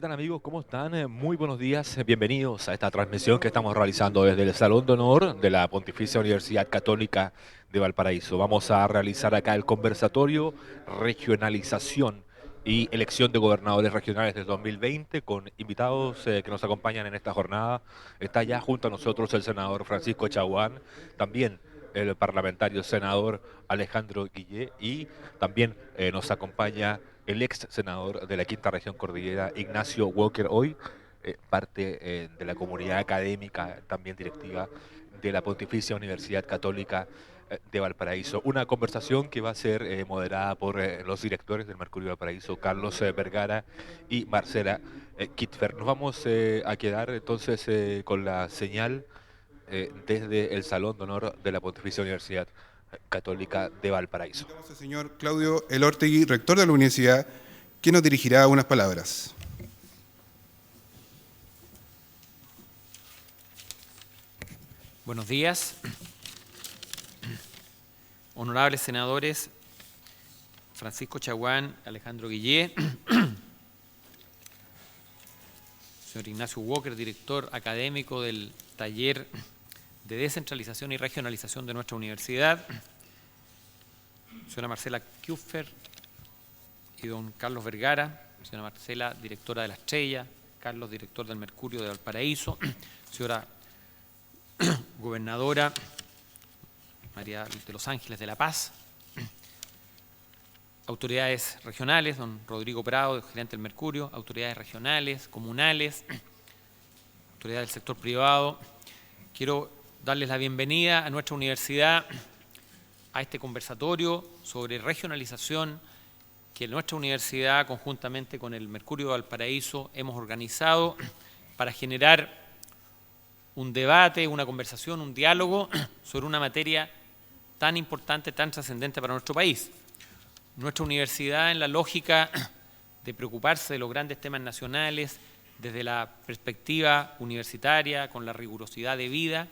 ¿Qué tal amigos? ¿Cómo están? Muy buenos días, bienvenidos a esta transmisión que estamos realizando desde el Salón de Honor de la Pontificia Universidad Católica de Valparaíso. Vamos a realizar acá el conversatorio Regionalización y Elección de Gobernadores Regionales del 2020 con invitados que nos acompañan en esta jornada. Está ya junto a nosotros el senador Francisco Chaguán, también el parlamentario senador Alejandro Guillé y también nos acompaña el ex senador de la Quinta Región Cordillera, Ignacio Walker, hoy parte de la comunidad académica, también directiva de la Pontificia Universidad Católica de Valparaíso. Una conversación que va a ser moderada por los directores del Mercurio de Valparaíso, Carlos Vergara y Marcela Kitfer. Nos vamos a quedar entonces con la señal desde el Salón de Honor de la Pontificia Universidad Católica de Valparaíso. Invitamos al señor Claudio Elortegui, rector de la universidad, que nos dirigirá unas palabras. Buenos días, honorables senadores Francisco Chaguán, Alejandro Guillé, señor Ignacio Walker, director académico del taller de descentralización y regionalización de nuestra universidad, señora Marcela Kitfer y don Carlos Vergara, señora Marcela, directora de La Estrella, Carlos, director del Mercurio de Valparaíso, señora gobernadora María de los Ángeles de La Paz, autoridades regionales, don Rodrigo Prado, gerente del Mercurio, autoridades regionales, comunales, autoridades del sector privado. Quiero darles la bienvenida a nuestra universidad, a este conversatorio sobre regionalización que nuestra universidad, conjuntamente con el Mercurio de Valparaíso, hemos organizado para generar un debate, una conversación, un diálogo sobre una materia tan importante, tan trascendente para nuestro país. Nuestra universidad, en la lógica de preocuparse de los grandes temas nacionales, desde la perspectiva universitaria, con la rigurosidad debida,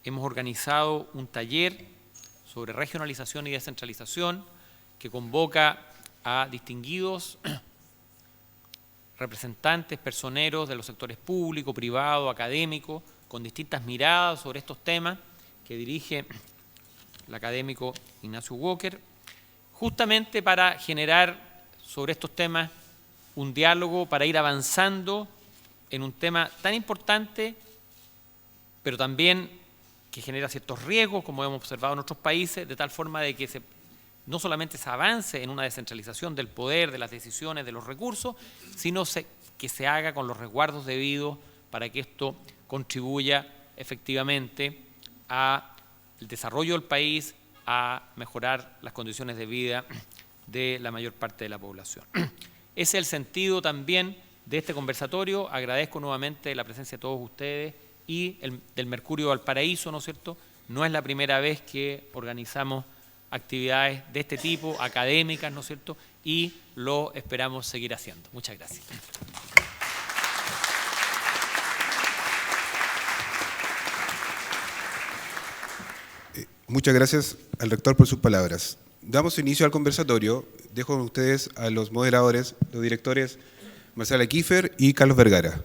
hemos organizado un taller sobre regionalización y descentralización que convoca a distinguidos representantes, personeros de los sectores público, privado, académico, con distintas miradas sobre estos temas que dirige el académico Ignacio Walker, justamente para generar sobre estos temas un diálogo, para ir avanzando en un tema tan importante, pero también que genera ciertos riesgos, como hemos observado en otros países, de tal forma de que no solamente se avance en una descentralización del poder, de las decisiones, de los recursos, sino que se haga con los resguardos debidos para que esto contribuya efectivamente al desarrollo del país, a mejorar las condiciones de vida de la mayor parte de la población. Ese es el sentido también de este conversatorio. Agradezco nuevamente la presencia de todos ustedes y del Mercurio Valparaíso, ¿no es cierto? No es la primera vez que organizamos actividades de este tipo, académicas, ¿no es cierto? Y lo esperamos seguir haciendo. Muchas gracias. Muchas gracias al rector por sus palabras. Damos inicio al conversatorio. Dejo a ustedes a los moderadores, los directores Marcela Kitfer y Carlos Vergara.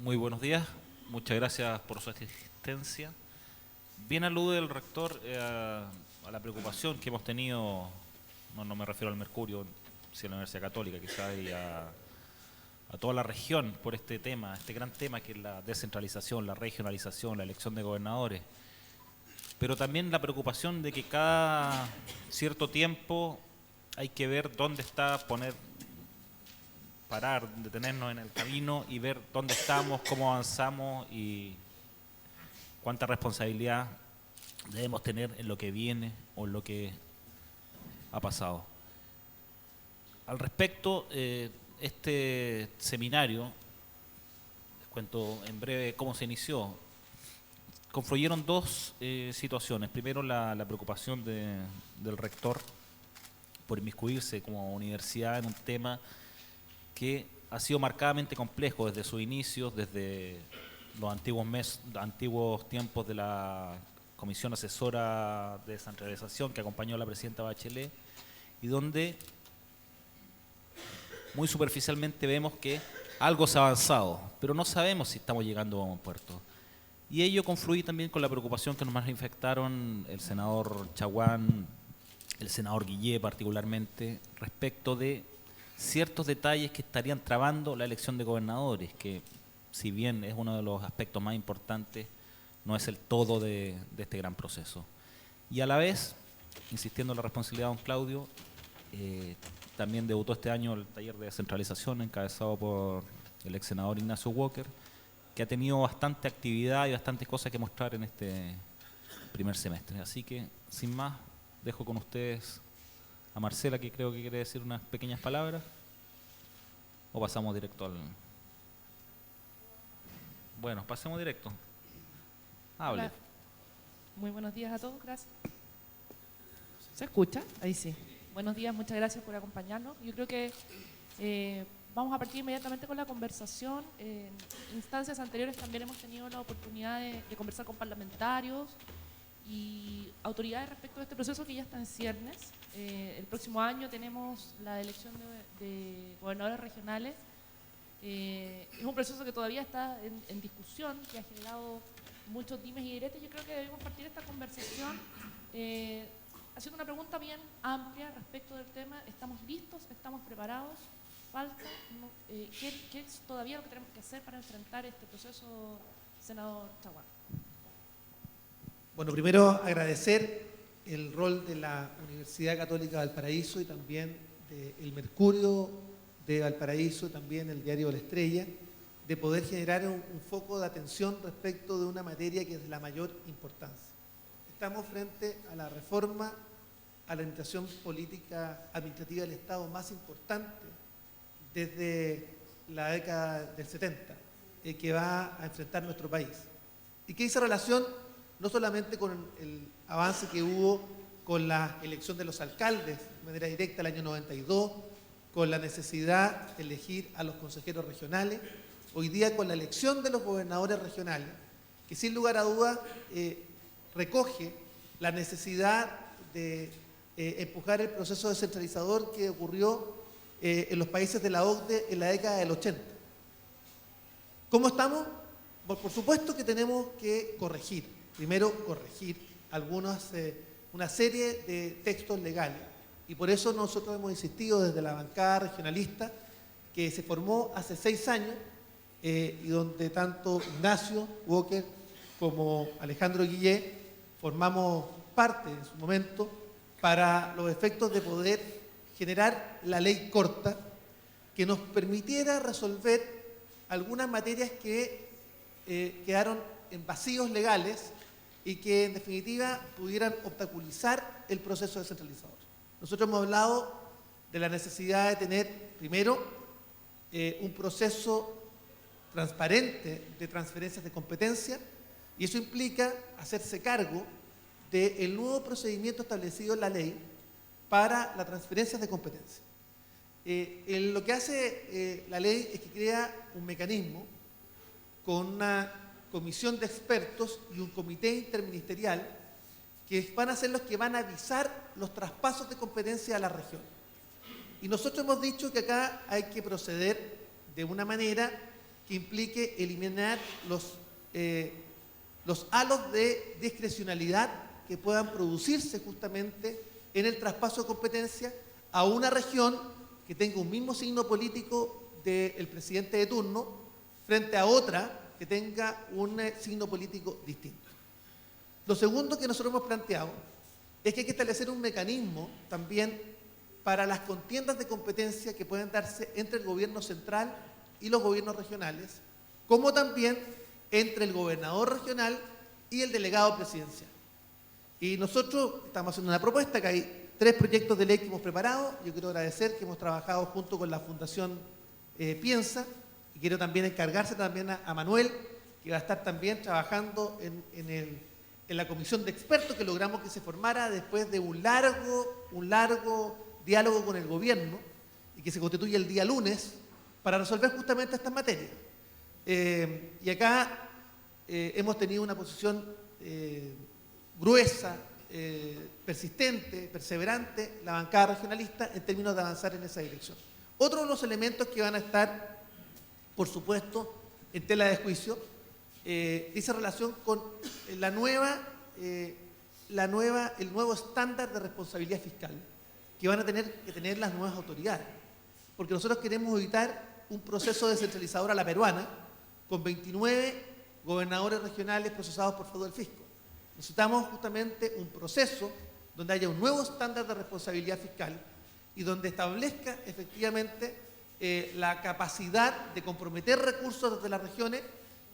Muy buenos días, muchas gracias por su asistencia. Bien alude el rector a la preocupación que hemos tenido, no me refiero al Mercurio, sino a la Universidad Católica quizás, y a toda la región por este tema, este gran tema que es la descentralización, la regionalización, la elección de gobernadores. Pero también la preocupación de que cada cierto tiempo hay que ver dónde está, parar, detenernos en el camino y ver dónde estamos, cómo avanzamos y cuánta responsabilidad debemos tener en lo que viene o en lo que ha pasado. Al respecto, este seminario, les cuento en breve cómo se inició. Confluyeron dos situaciones. Primero, la preocupación del rector por inmiscuirse como universidad en un tema que ha sido marcadamente complejo desde sus inicios, desde los antiguos tiempos de la Comisión Asesora de Descentralización que acompañó a la presidenta Bachelet, y donde muy superficialmente vemos que algo se ha avanzado, pero no sabemos si estamos llegando a un puerto. Y ello confluye también con la preocupación que nos manifestaron el senador Chaguán, el senador Guillé particularmente, respecto de ciertos detalles que estarían trabando la elección de gobernadores, que si bien es uno de los aspectos más importantes, no es el todo de este gran proceso. Y a la vez, insistiendo en la responsabilidad de don Claudio, también debutó este año el taller de descentralización encabezado por el ex senador Ignacio Walker, que ha tenido bastante actividad y bastantes cosas que mostrar en este primer semestre. Así que, sin más, dejo con ustedes a Marcela, que creo que quiere decir unas pequeñas palabras, o pasamos directo al... Bueno, pasemos directo. Hable. Hola. Muy buenos días a todos, gracias. ¿Se escucha? Ahí sí. Buenos días, muchas gracias por acompañarnos. Yo creo que vamos a partir inmediatamente con la conversación. En instancias anteriores también hemos tenido la oportunidad de conversar con parlamentarios y autoridades respecto a este proceso que ya está en ciernes. El próximo año tenemos la elección de gobernadores regionales. Es un proceso que todavía está en discusión, que ha generado muchos dimes y diretes. Yo creo que debemos partir esta conversación haciendo una pregunta bien amplia respecto del tema. ¿Estamos listos? ¿Estamos preparados? ¿Falta? ¿Qué es todavía lo que tenemos que hacer para enfrentar este proceso, senador Chaguán? Bueno, primero agradecer el rol de la Universidad Católica de Valparaíso y también del Mercurio de Valparaíso, también el diario La Estrella, de poder generar un foco de atención respecto de una materia que es de la mayor importancia. Estamos frente a la reforma a la administración política administrativa del Estado más importante desde la década del 70, que va a enfrentar nuestro país. Y que hizo relación no solamente con el avance que hubo con la elección de los alcaldes de manera directa el año 92, con la necesidad de elegir a los consejeros regionales, hoy día con la elección de los gobernadores regionales, que sin lugar a dudas recoge la necesidad de empujar el proceso descentralizador que ocurrió en los países de la OCDE en la década del 80. ¿Cómo estamos? Por supuesto que tenemos que corregir. Primero, corregir una serie de textos legales. Y por eso nosotros hemos insistido desde la bancada regionalista, que se formó hace 6 años, y donde tanto Ignacio Walker como Alejandro Guillé formamos parte en su momento para los efectos de poder generar la ley corta que nos permitiera resolver algunas materias que quedaron en vacíos legales y que en definitiva pudieran obstaculizar el proceso descentralizador. Nosotros hemos hablado de la necesidad de tener primero un proceso transparente de transferencias de competencia, y eso implica hacerse cargo del nuevo procedimiento establecido en la ley para las transferencias de competencia. Lo que hace la ley es que crea un mecanismo con una comisión de expertos y un comité interministerial que van a ser los que van a avisar los traspasos de competencia a la región. Y nosotros hemos dicho que acá hay que proceder de una manera que implique eliminar los halos de discrecionalidad que puedan producirse justamente en el traspaso de competencia a una región que tenga un mismo signo político del presidente de turno frente a otra que tenga un signo político distinto. Lo segundo que nosotros hemos planteado es que hay que establecer un mecanismo también para las contiendas de competencia que pueden darse entre el gobierno central y los gobiernos regionales, como también entre el gobernador regional y el delegado presidencial. Y nosotros estamos haciendo una propuesta, que hay 3 proyectos de ley que hemos preparado. Yo quiero agradecer que hemos trabajado junto con la Fundación Piensa, y quiero también encargarse también a Manuel, que va a estar también trabajando en la comisión de expertos que logramos que se formara después de un largo diálogo con el gobierno y que se constituye el día lunes para resolver justamente estas materias. Y acá hemos tenido una posición gruesa, persistente, perseverante, la bancada regionalista, en términos de avanzar en esa dirección. Otro de los elementos que van a estar, por supuesto, en tela de juicio, dice relación con el nuevo estándar de responsabilidad fiscal que van a tener que tener las nuevas autoridades. Porque nosotros queremos evitar un proceso descentralizador a la peruana con 29 gobernadores regionales procesados por fraude del fisco. Necesitamos justamente un proceso donde haya un nuevo estándar de responsabilidad fiscal y donde establezca efectivamente la capacidad de comprometer recursos desde las regiones,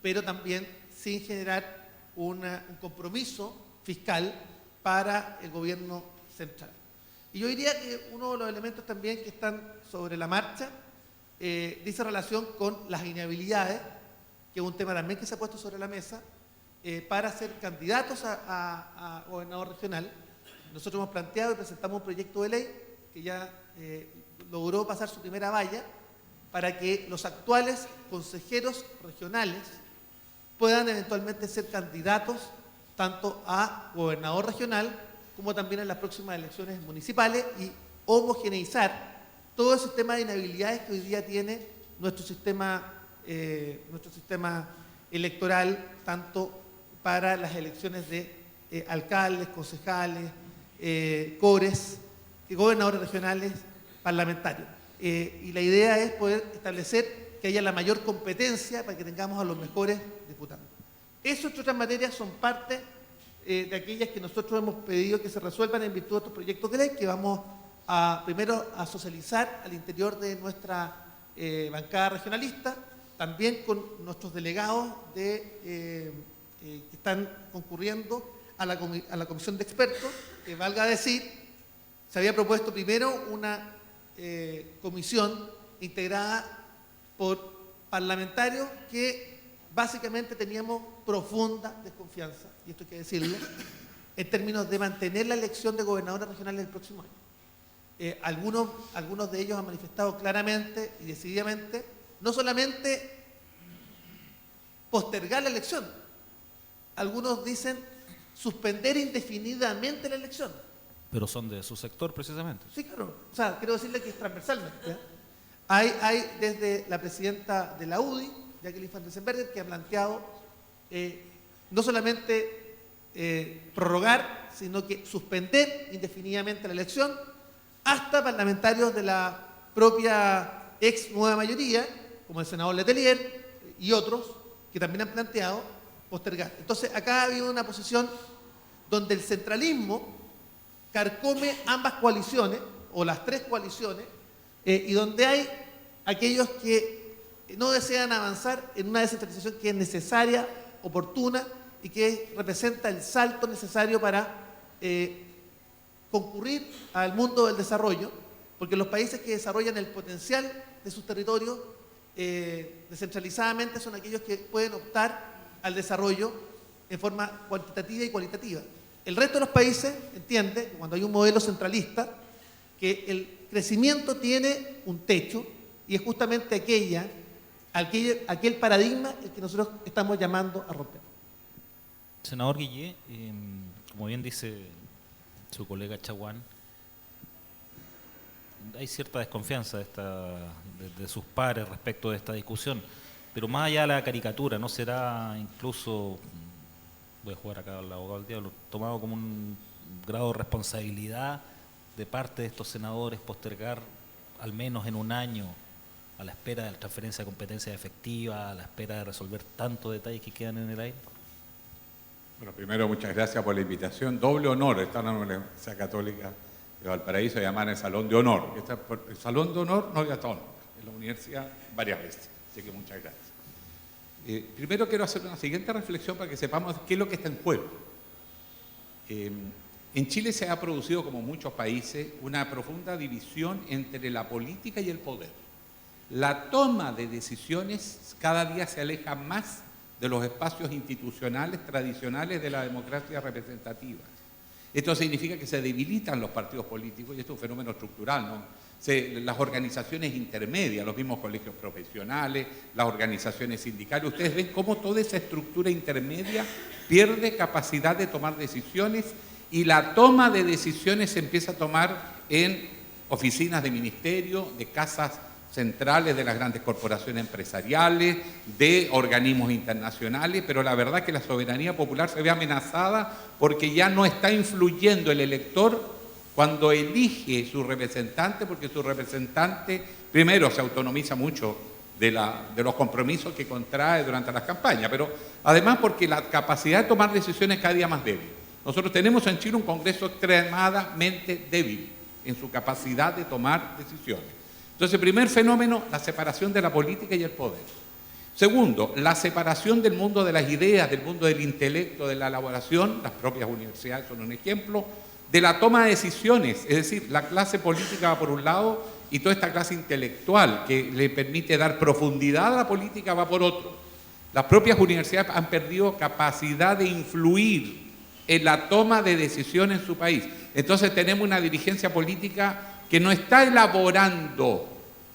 pero también sin generar un compromiso fiscal para el gobierno central. Y yo diría que uno de los elementos también que están sobre la marcha dice relación con las inhabilidades, que es un tema también que se ha puesto sobre la mesa, para ser candidatos a gobernador regional. Nosotros hemos planteado y presentamos un proyecto de ley que ya logró pasar su primera valla para que los actuales consejeros regionales puedan eventualmente ser candidatos tanto a gobernador regional como también en las próximas elecciones municipales y homogeneizar todo el sistema de inhabilidades que hoy día tiene nuestro sistema electoral, tanto para las elecciones de alcaldes, concejales, cores, gobernadores regionales, parlamentarios. Y la idea es poder establecer que haya la mayor competencia para que tengamos a los mejores diputados. Eso, entre otras materias, son parte de aquellas que nosotros hemos pedido que se resuelvan en virtud de estos proyectos de ley que vamos primero a socializar al interior de nuestra bancada regionalista, también con nuestros delegados que están concurriendo a la comisión de expertos, que valga decir, se había propuesto primero una comisión integrada por parlamentarios que básicamente teníamos profunda desconfianza, y esto hay que decirlo, en términos de mantener la elección de gobernadores regionales el próximo año. Algunos de ellos han manifestado claramente y decididamente no solamente postergar la elección, algunos dicen suspender indefinidamente la elección. Pero son de su sector precisamente. Sí, claro. O sea, quiero decirle que es transversalmente. Hay desde la presidenta de la UDI, Jacqueline Van Riesenberger, que ha planteado no solamente prorrogar, sino que suspender indefinidamente la elección, hasta parlamentarios de la propia ex nueva mayoría, como el senador Letelier y otros, que también han planteado postergar. Entonces, acá ha habido una posición donde el centralismo carcome ambas coaliciones, o las tres coaliciones, y donde hay aquellos que no desean avanzar en una descentralización que es necesaria, oportuna, y que representa el salto necesario para concurrir al mundo del desarrollo, porque los países que desarrollan el potencial de sus territorios descentralizadamente son aquellos que pueden optar al desarrollo en forma cuantitativa y cualitativa. El resto de los países entiende, cuando hay un modelo centralista, que el crecimiento tiene un techo y es justamente aquel paradigma el que nosotros estamos llamando a romper. Senador Guillé, como bien dice su colega Chaguán, hay cierta desconfianza de sus pares respecto de esta discusión, pero más allá de la caricatura, ¿no será incluso, voy a jugar acá al abogado del diablo, tomado como un grado de responsabilidad de parte de estos senadores postergar al menos en un año, a la espera de la transferencia de competencia efectiva, a la espera de resolver tantos detalles que quedan en el aire? Bueno, primero, muchas gracias por la invitación. Doble honor estar en la Universidad Católica de Valparaíso y además en el Salón de Honor. El Salón de Honor no había estado en la universidad varias veces, así que muchas gracias. Primero quiero hacer una siguiente reflexión para que sepamos qué es lo que está en juego. En Chile se ha producido, como muchos países, una profunda división entre la política y el poder. La toma de decisiones cada día se aleja más de los espacios institucionales tradicionales de la democracia representativa. Esto significa que se debilitan los partidos políticos, y esto es un fenómeno estructural, ¿no? Las organizaciones intermedias, los mismos colegios profesionales, las organizaciones sindicales, ustedes ven cómo toda esa estructura intermedia pierde capacidad de tomar decisiones y la toma de decisiones se empieza a tomar en oficinas de ministerio, de casas centrales de las grandes corporaciones empresariales, de organismos internacionales, pero la verdad es que la soberanía popular se ve amenazada porque ya no está influyendo el elector cuando elige su representante, porque su representante primero se autonomiza mucho de los compromisos que contrae durante las campañas, pero además porque la capacidad de tomar decisiones es cada día más débil. Nosotros tenemos en Chile un Congreso extremadamente débil en su capacidad de tomar decisiones. Entonces, primer fenómeno, la separación de la política y el poder. Segundo, la separación del mundo de las ideas, del mundo del intelecto, de la elaboración, las propias universidades son un ejemplo, de la toma de decisiones, es decir, la clase política va por un lado y toda esta clase intelectual que le permite dar profundidad a la política va por otro. Las propias universidades han perdido capacidad de influir en la toma de decisiones en su país. Entonces tenemos una dirigencia política que no está elaborando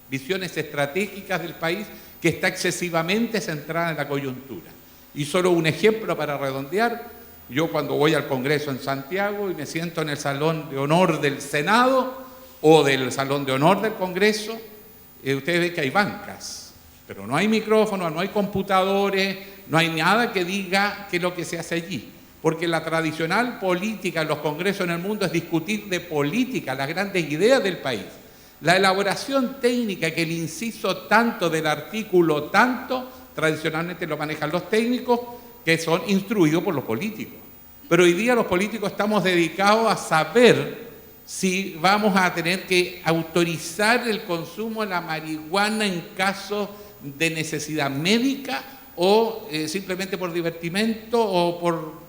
visiones estratégicas del país, que está excesivamente centrada en la coyuntura. Y solo un ejemplo para redondear: yo cuando voy al Congreso en Santiago y me siento en el Salón de Honor del Senado o del Salón de Honor del Congreso, ustedes ven que hay bancas, pero no hay micrófonos, no hay computadores, no hay nada que diga qué es lo que se hace allí. Porque la tradicional política en los congresos en el mundo es discutir de política, las grandes ideas del país. La elaboración técnica, que el inciso tanto del artículo tanto, tradicionalmente lo manejan los técnicos, que son instruidos por los políticos. Pero hoy día los políticos estamos dedicados a saber si vamos a tener que autorizar el consumo de la marihuana en caso de necesidad médica o simplemente por divertimento o por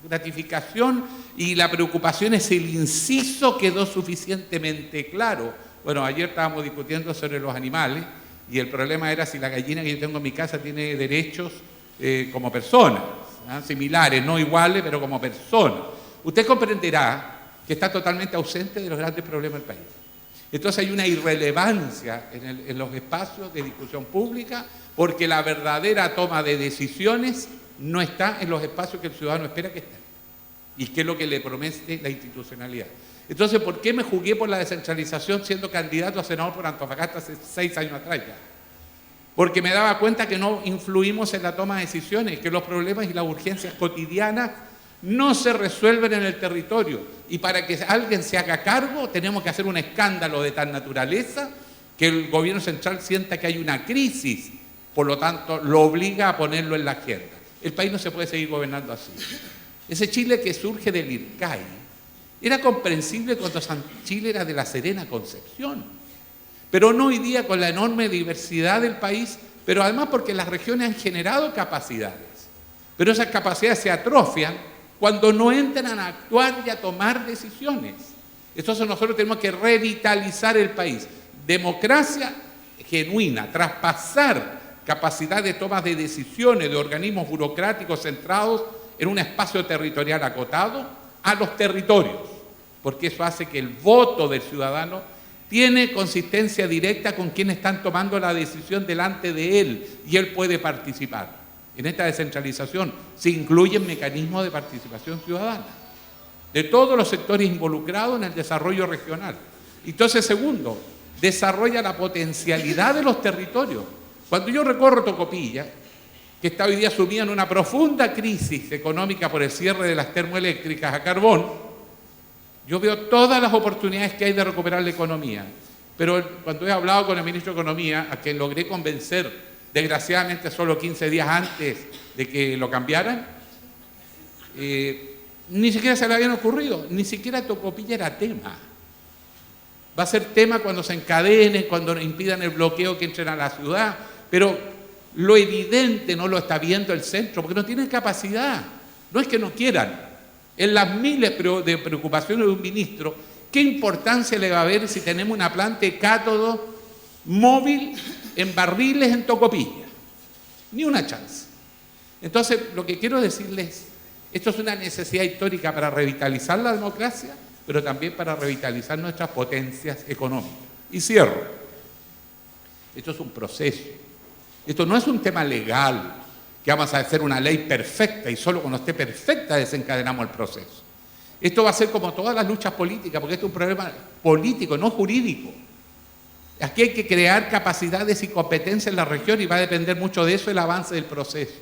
gratificación, y la preocupación es el inciso quedó suficientemente claro. Bueno, ayer estábamos discutiendo sobre los animales y el problema era si la gallina que yo tengo en mi casa tiene derechos como persona, similares, no iguales, pero como persona. Usted comprenderá que está totalmente ausente de los grandes problemas del país. Entonces hay una irrelevancia en los espacios de discusión pública, porque la verdadera toma de decisiones no está en los espacios que el ciudadano espera que estén, y que es lo que le promete la institucionalidad. Entonces, ¿por qué me jugué por la descentralización siendo candidato a senador por Antofagasta hace 6 años atrás ya? Porque me daba cuenta que no influimos en la toma de decisiones, que los problemas y las urgencias cotidianas no se resuelven en el territorio, y para que alguien se haga cargo tenemos que hacer un escándalo de tal naturaleza que el gobierno central sienta que hay una crisis, por lo tanto lo obliga a ponerlo en la agenda. El país no se puede seguir gobernando así. Ese Chile que surge del IRCAI era comprensible cuando Chile era de La Serena, Concepción, pero no hoy día con la enorme diversidad del país, pero además porque las regiones han generado capacidades, pero esas capacidades se atrofian cuando no entran a actuar y a tomar decisiones. Entonces nosotros tenemos que revitalizar el país. Democracia genuina, traspasar capacidad de toma de decisiones de organismos burocráticos centrados en un espacio territorial acotado a los territorios, porque eso hace que el voto del ciudadano tiene consistencia directa con quienes están tomando la decisión delante de él, y él puede participar. En esta descentralización se incluyen mecanismos de participación ciudadana de todos los sectores involucrados en el desarrollo regional. Entonces, segundo, desarrolla la potencialidad de los territorios. Cuando yo recorro Tocopilla, que está hoy día sumida en una profunda crisis económica por el cierre de las termoeléctricas a carbón, yo veo todas las oportunidades que hay de recuperar la economía. Pero cuando he hablado con el ministro de Economía, a quien logré convencer, desgraciadamente solo 15 días antes de que lo cambiaran, ni siquiera se le habían ocurrido, ni siquiera Tocopilla era tema. Va a ser tema cuando se encadene, cuando impidan el bloqueo que entren a la ciudad, pero lo evidente no lo está viendo el centro, porque no tienen capacidad. No es que no quieran. En las miles de preocupaciones de un ministro, ¿qué importancia le va a haber si tenemos una planta de cátodo móvil en barriles en Tocopilla? Ni una chance. Entonces, lo que quiero decirles, esto es una necesidad histórica para revitalizar la democracia, pero también para revitalizar nuestras potencias económicas. Y cierro. Esto es un proceso. Esto no es un tema legal, que vamos a hacer una ley perfecta y solo cuando esté perfecta desencadenamos el proceso. Esto va a ser como todas las luchas políticas, porque esto es un problema político, no jurídico. Aquí hay que crear capacidades y competencias en la región y va a depender mucho de eso el avance del proceso.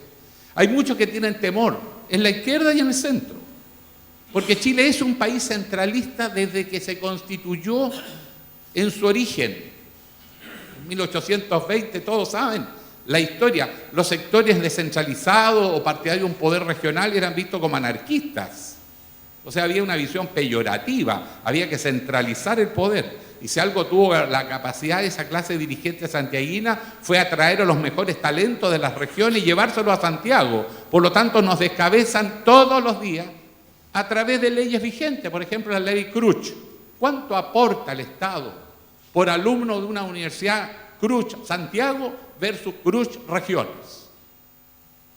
Hay muchos que tienen temor, en la izquierda y en el centro, porque Chile es un país centralista desde que se constituyó en su origen. En 1820, todos saben la historia. Los sectores descentralizados o partidarios de un poder regional eran vistos como anarquistas. O sea, había una visión peyorativa, había que centralizar el poder. Y si algo tuvo la capacidad de esa clase dirigente santiaguina fue atraer a los mejores talentos de las regiones y llevárselos a Santiago. Por lo tanto, nos descabezan todos los días a través de leyes vigentes. Por ejemplo, la ley Cruch. ¿Cuánto aporta el Estado por alumno de una universidad Cruch Santiago versus Cruch regiones?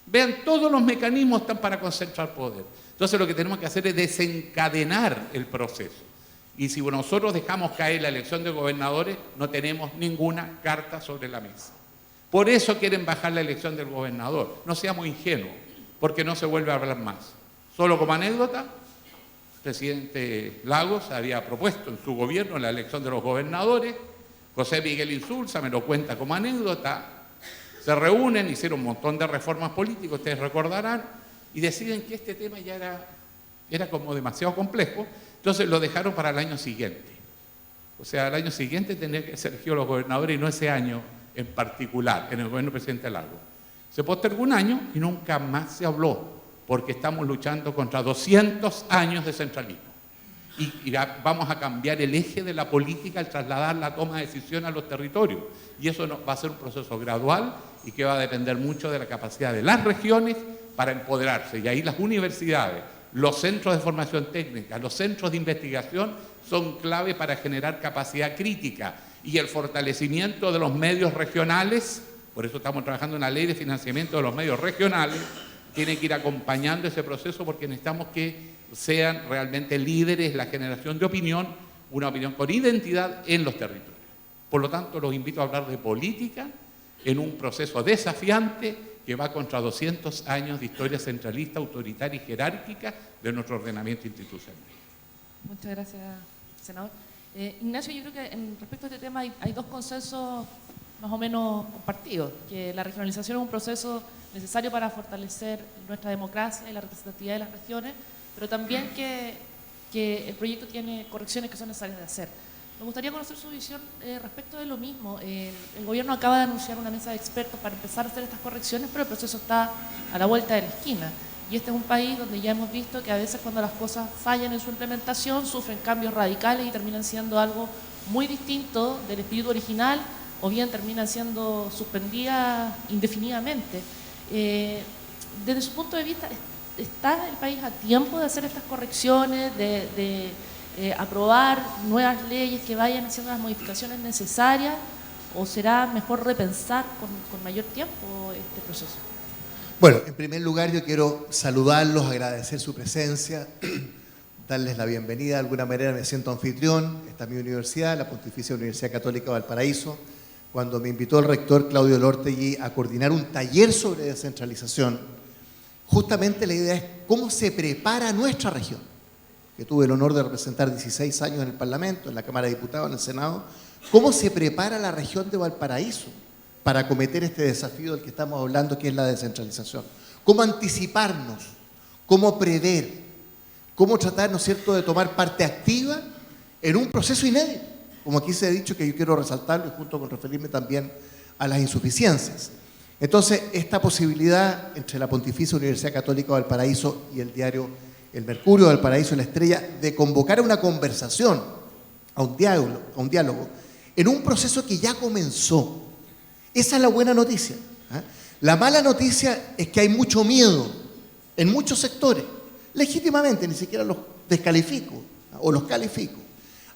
Vean, todos los mecanismos están para concentrar poder. Entonces lo que tenemos que hacer es desencadenar el proceso. Y si nosotros dejamos caer la elección de gobernadores, no tenemos ninguna carta sobre la mesa. Por eso quieren bajar la elección del gobernador. No seamos ingenuos, porque no se vuelve a hablar más. Solo como anécdota, el presidente Lagos había propuesto en su gobierno la elección de los gobernadores. José Miguel Insulza me lo cuenta como anécdota. Se reúnen, hicieron un montón de reformas políticas, ustedes recordarán, y deciden que este tema ya era como demasiado complejo. Entonces lo dejaron para el año siguiente. O sea, el año siguiente tendrían que ser elegidos los gobernadores y no ese año en particular, en el gobierno del presidente Lagos. Se postergó un año y nunca más se habló, porque estamos luchando contra 200 años de centralismo. Y vamos a cambiar el eje de la política al trasladar la toma de decisiones a los territorios. Y eso va a ser un proceso gradual y que va a depender mucho de la capacidad de las regiones para empoderarse. Y ahí las universidades, los centros de formación técnica, los centros de investigación son clave para generar capacidad crítica y el fortalecimiento de los medios regionales. Por eso estamos trabajando en la ley de financiamiento de los medios regionales. Tiene que ir acompañando ese proceso porque necesitamos que sean realmente líderes en la generación de opinión, una opinión con identidad en los territorios. Por lo tanto, los invito a hablar de política en un proceso desafiante que va contra 200 años de historia centralista, autoritaria y jerárquica de nuestro ordenamiento institucional. Muchas gracias, senador. Ignacio, yo creo que respecto a este tema hay dos consensos más o menos compartidos, que la regionalización es un proceso necesario para fortalecer nuestra democracia y la representatividad de las regiones, pero también que el proyecto tiene correcciones que son necesarias de hacer. Me gustaría conocer su visión respecto de lo mismo. El gobierno acaba de anunciar una mesa de expertos para empezar a hacer estas correcciones, pero el proceso está a la vuelta de la esquina. Y este es un país donde ya hemos visto que a veces cuando las cosas fallan en su implementación, sufren cambios radicales y terminan siendo algo muy distinto del espíritu original, o bien terminan siendo suspendidas indefinidamente. Desde su punto de vista, ¿está el país a tiempo de hacer estas correcciones, de aprobar nuevas leyes que vayan haciendo las modificaciones necesarias, o será mejor repensar con mayor tiempo este proceso? Bueno, en primer lugar yo quiero saludarlos, agradecer su presencia, darles la bienvenida. De alguna manera me siento anfitrión. Esta es mi universidad, la Pontificia Universidad Católica de Valparaíso. Cuando me invitó el rector Claudio Elortegui a coordinar un taller sobre descentralización, justamente la idea es cómo se prepara nuestra región, que tuve el honor de representar 16 años en el Parlamento, en la Cámara de Diputados, en el Senado, cómo se prepara la región de Valparaíso para acometer este desafío del que estamos hablando, que es la descentralización. Cómo anticiparnos, cómo prever, cómo tratar, ¿no es cierto?, de tomar parte activa en un proceso inédito, como aquí se ha dicho, que yo quiero resaltarlo y junto con referirme también a las insuficiencias. Entonces, esta posibilidad entre la Pontificia Universidad Católica de Valparaíso y el diario El Mercurio de Valparaíso y La Estrella, de convocar a una conversación, a un diálogo, en un proceso que ya comenzó. Esa es la buena noticia. La mala noticia es que hay mucho miedo en muchos sectores, legítimamente, ni siquiera los descalifico o los califico.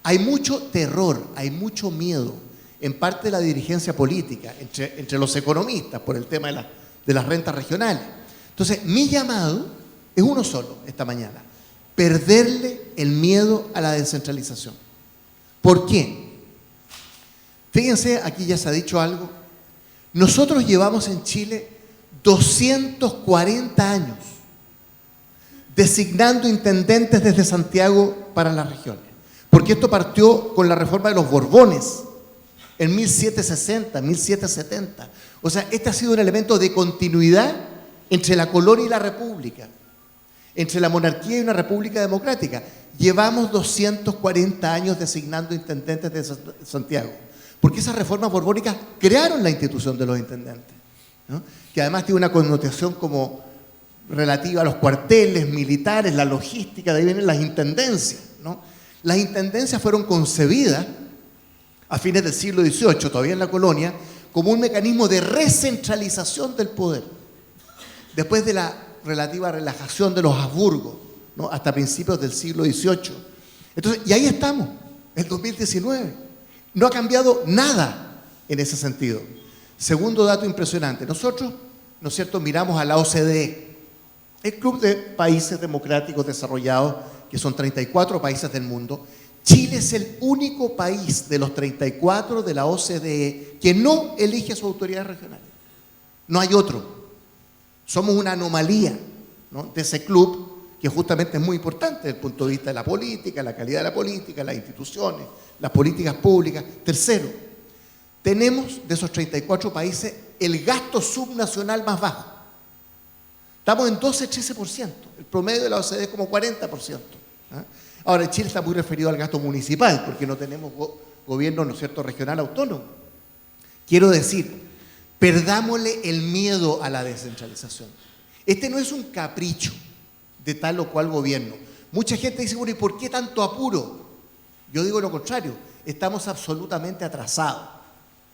Hay mucho terror, hay mucho miedo en parte de la dirigencia política, entre los economistas, por el tema de las rentas regionales. Entonces, mi llamado es uno solo esta mañana: perderle el miedo a la descentralización. ¿Por qué? Fíjense, aquí ya se ha dicho algo. Nosotros llevamos en Chile 240 años designando intendentes desde Santiago para las regiones. Porque esto partió con la reforma de los Borbones en 1760, 1770. O sea, este ha sido un elemento de continuidad entre la colonia y la república, entre la monarquía y una república democrática. Llevamos 240 años designando intendentes de Santiago, porque esas reformas borbónicas crearon la institución de los intendentes, ¿no? Que además tiene una connotación como relativa a los cuarteles militares, la logística, de ahí vienen las intendencias, ¿no? Las intendencias fueron concebidas a fines del siglo XVIII, todavía en la colonia, como un mecanismo de recentralización del poder, después de la relativa relajación de los Habsburgo, ¿no? Hasta principios del siglo XVIII. Entonces, y ahí estamos, el 2019. No ha cambiado nada en ese sentido. Segundo dato impresionante, nosotros, ¿no es cierto?, miramos a la OCDE, el Club de Países Democráticos Desarrollados, que son 34 países del mundo. Chile es el único país de los 34 de la OCDE que no elige a sus autoridades regionales. No hay otro. Somos una anomalía, ¿no?, de ese club, que justamente es muy importante desde el punto de vista de la política, la calidad de la política, las instituciones, las políticas públicas. Tercero, tenemos de esos 34 países el gasto subnacional más bajo. Estamos en 12-13%, el promedio de la OCDE es como 40%. ¿Ah? Ahora, Chile está muy referido al gasto municipal, porque no tenemos gobierno, ¿no es cierto?, regional autónomo. Quiero decir, perdámosle el miedo a la descentralización. Este no es un capricho de tal o cual gobierno. Mucha gente dice, bueno, ¿y por qué tanto apuro? Yo digo lo contrario, estamos absolutamente atrasados,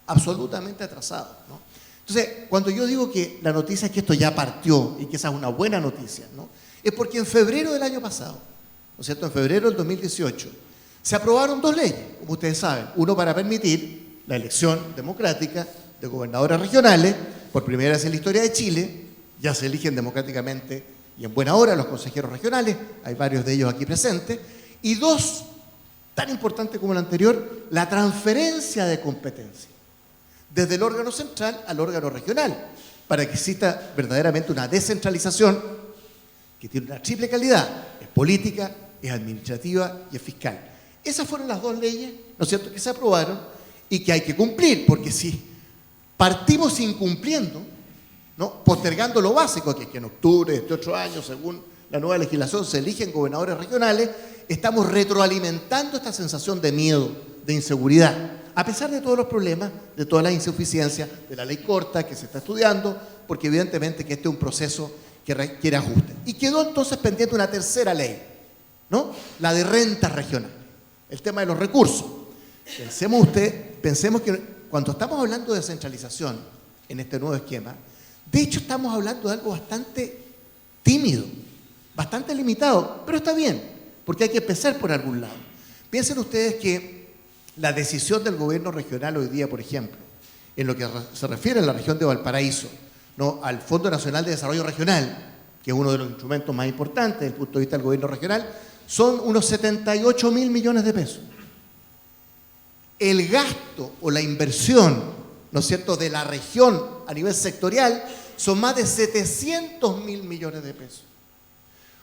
¿no? Entonces, cuando yo digo que la noticia es que esto ya partió y que esa es una buena noticia, ¿no?, es porque en febrero del año pasado, ¿no es cierto?, en febrero del 2018, se aprobaron 2 leyes, como ustedes saben. Uno para permitir la elección democrática de gobernadores regionales, por primera vez en la historia de Chile, ya se eligen democráticamente y en buena hora los consejeros regionales, hay varios de ellos aquí presentes. Y 2, tan importante como el anterior, la transferencia de competencia desde el órgano central al órgano regional, para que exista verdaderamente una descentralización que tiene una triple calidad: es política, es administrativa y es fiscal. Esas fueron las 2 leyes, ¿no es cierto?, que se aprobaron y que hay que cumplir, porque si partimos incumpliendo, ¿no?, postergando lo básico, que en octubre de este otro año, según la nueva legislación, se eligen gobernadores regionales, estamos retroalimentando esta sensación de miedo, de inseguridad, a pesar de todos los problemas, de todas las insuficiencias, de la ley corta que se está estudiando, porque evidentemente que este es un proceso que requiere ajuste. Y quedó entonces pendiente una tercera ley, ¿no?, la de renta regional, el tema de los recursos. Pensemos que cuando estamos hablando de descentralización en este nuevo esquema, de hecho estamos hablando de algo bastante tímido, bastante limitado, pero está bien, porque hay que empezar por algún lado. Piensen ustedes que la decisión del gobierno regional hoy día, por ejemplo, en lo que se refiere a la región de Valparaíso, ¿no?, al Fondo Nacional de Desarrollo Regional, que es uno de los instrumentos más importantes desde el punto de vista del gobierno regional, son unos 78.000 millones de pesos. El gasto o la inversión, ¿no es cierto?, de la región a nivel sectorial son más de 700.000 millones de pesos.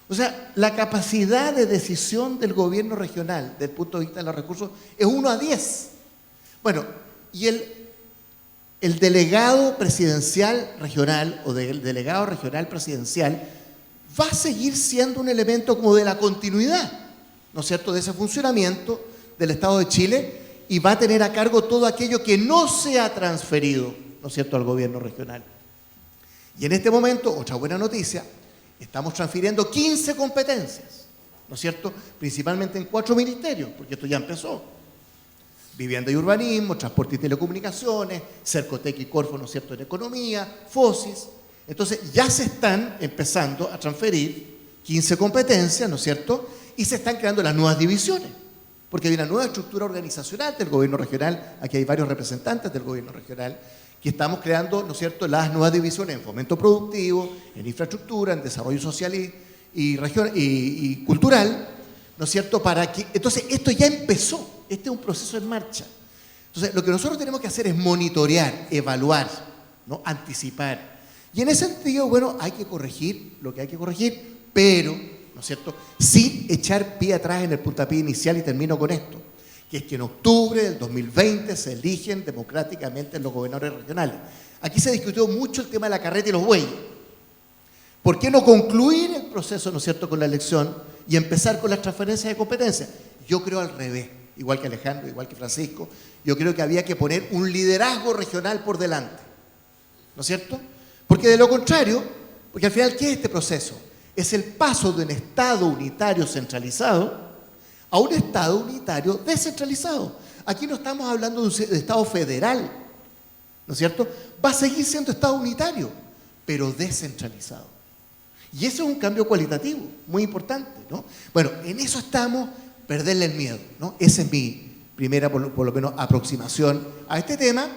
O sea, la capacidad de decisión del gobierno regional, desde el punto de vista de los recursos, es 1 a 10. Bueno, y el delegado presidencial regional o del delegado regional presidencial va a seguir siendo un elemento como de la continuidad, ¿no es cierto?, de ese funcionamiento del Estado de Chile, y va a tener a cargo todo aquello que no se ha transferido, ¿no es cierto?, al gobierno regional. Y en este momento, otra buena noticia, estamos transfiriendo 15 competencias, ¿no es cierto?, principalmente en 4 ministerios, porque esto ya empezó. Vivienda y urbanismo, transporte y telecomunicaciones, Cercotec y Corfo, ¿no es cierto?, en economía, FOSIS. Entonces ya se están empezando a transferir 15 competencias, ¿no es cierto?, y se están creando las nuevas divisiones, porque hay una nueva estructura organizacional del gobierno regional. Aquí hay varios representantes del gobierno regional que estamos creando, ¿no es cierto?, las nuevas divisiones en fomento productivo, en infraestructura, en desarrollo social y cultural, ¿no es cierto?, para que... Entonces, esto ya empezó, este es un proceso en marcha. Entonces, lo que nosotros tenemos que hacer es monitorear, evaluar, ¿no?, anticipar. Y en ese sentido, bueno, hay que corregir lo que hay que corregir, pero, ¿no es cierto?, sin echar pie atrás en el puntapié inicial, y termino con esto, que es que en octubre del 2020 se eligen democráticamente los gobernadores regionales. Aquí se discutió mucho el tema de la carreta y los bueyes. ¿Por qué no concluir el proceso, ¿no es cierto?, con la elección y empezar con las transferencias de competencias? Yo creo al revés, igual que Alejandro, igual que Francisco, yo creo que había que poner un liderazgo regional por delante, ¿no es cierto? Porque de lo contrario, porque al final, ¿qué es este proceso? Es el paso de un Estado unitario centralizado a un Estado unitario descentralizado. Aquí no estamos hablando de un Estado federal, ¿no es cierto? Va a seguir siendo Estado unitario, pero descentralizado. Y eso es un cambio cualitativo muy importante, ¿no? Bueno, en eso estamos, perderle el miedo, ¿no? Esa es mi primera, por lo menos, aproximación a este tema,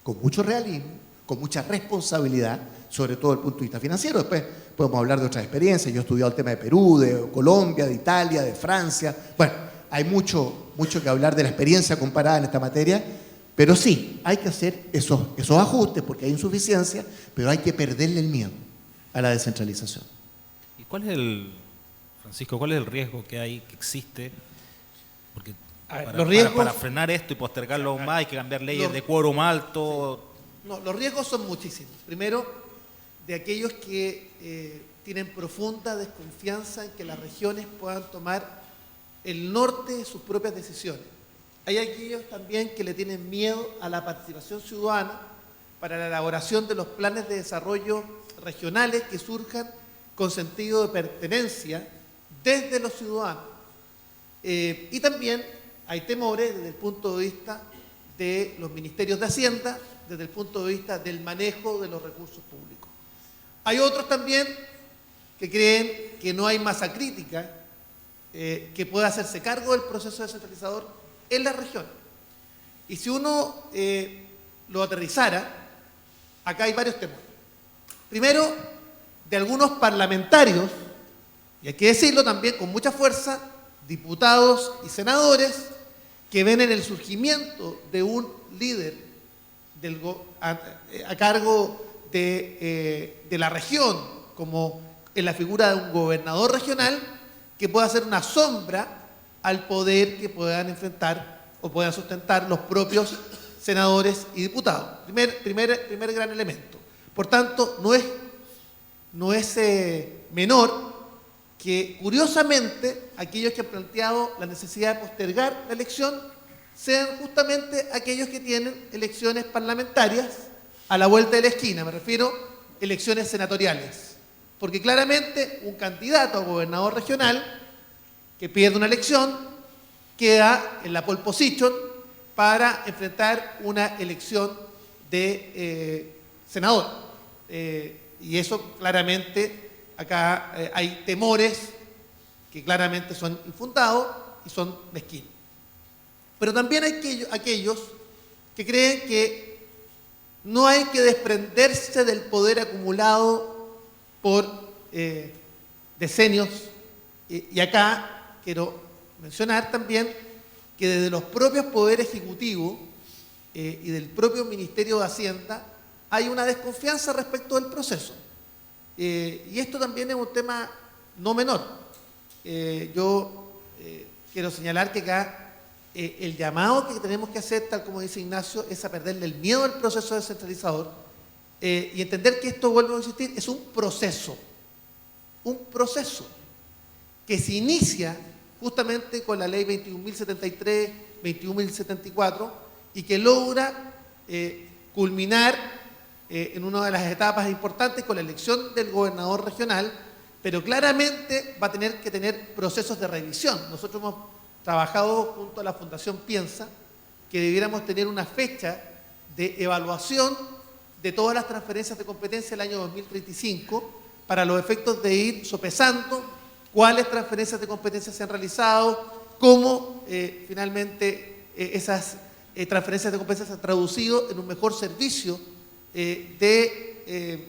con mucho realismo, con mucha responsabilidad, sobre todo desde el punto de vista financiero. Después podemos hablar de otras experiencias. Yo he estudiado el tema de Perú, de Colombia, de Italia, de Francia. Bueno, hay mucho que hablar de la experiencia comparada en esta materia, pero sí, hay que hacer esos ajustes porque hay insuficiencia, pero hay que perderle el miedo a la descentralización. ¿Y cuál es el, Francisco, cuál es el riesgo que hay, que existe? Porque para frenar esto y postergarlo aún más hay que cambiar leyes de quórum alto. No, los riesgos son muchísimos. Primero, de aquellos que tienen profunda desconfianza en que las regiones puedan tomar el norte de sus propias decisiones. Hay aquellos también que le tienen miedo a la participación ciudadana para la elaboración de los planes de desarrollo regionales que surjan con sentido de pertenencia desde los ciudadanos. Y también hay temores desde el punto de vista de los ministerios de Hacienda, desde el punto de vista del manejo de los recursos públicos. Hay otros también que creen que no hay masa crítica que pueda hacerse cargo del proceso descentralizador en las regiones. Y si uno lo aterrizara, acá hay varios temas. Primero, de algunos parlamentarios, y hay que decirlo también con mucha fuerza, diputados y senadores, que ven en el surgimiento de un líder a cargo de la región, como en la figura de un gobernador regional, que pueda ser una sombra al poder que puedan enfrentar o puedan sustentar los propios senadores y diputados. Primer gran elemento. Por tanto, no es menor que, curiosamente, aquellos que han planteado la necesidad de postergar la elección sean justamente aquellos que tienen elecciones parlamentarias a la vuelta de la esquina. Me refiero a elecciones senatoriales. Porque claramente un candidato a gobernador regional que pierde una elección queda en la pole position para enfrentar una elección de senador. Y eso claramente, acá hay temores que claramente son infundados y son mezquinos. Pero también hay aquellos que creen que no hay que desprenderse del poder acumulado por decenios. Y acá quiero mencionar también que desde los propios poderes ejecutivos y del propio Ministerio de Hacienda hay una desconfianza respecto del proceso. Y esto también es un tema no menor. Yo quiero señalar que acá el llamado que tenemos que hacer, tal como dice Ignacio, es a perderle el miedo al proceso descentralizador y entender que esto, vuelvo a insistir, es un proceso que se inicia justamente con la ley 21.073, 21.074 y que logra culminar en una de las etapas importantes con la elección del gobernador regional, pero claramente va a tener que tener procesos de revisión. Nosotros hemos trabajado junto a la Fundación Piensa que debiéramos tener una fecha de evaluación de todas las transferencias de competencia el año 2035 para los efectos de ir sopesando cuáles transferencias de competencia se han realizado, cómo finalmente esas transferencias de competencia se han traducido en un mejor servicio del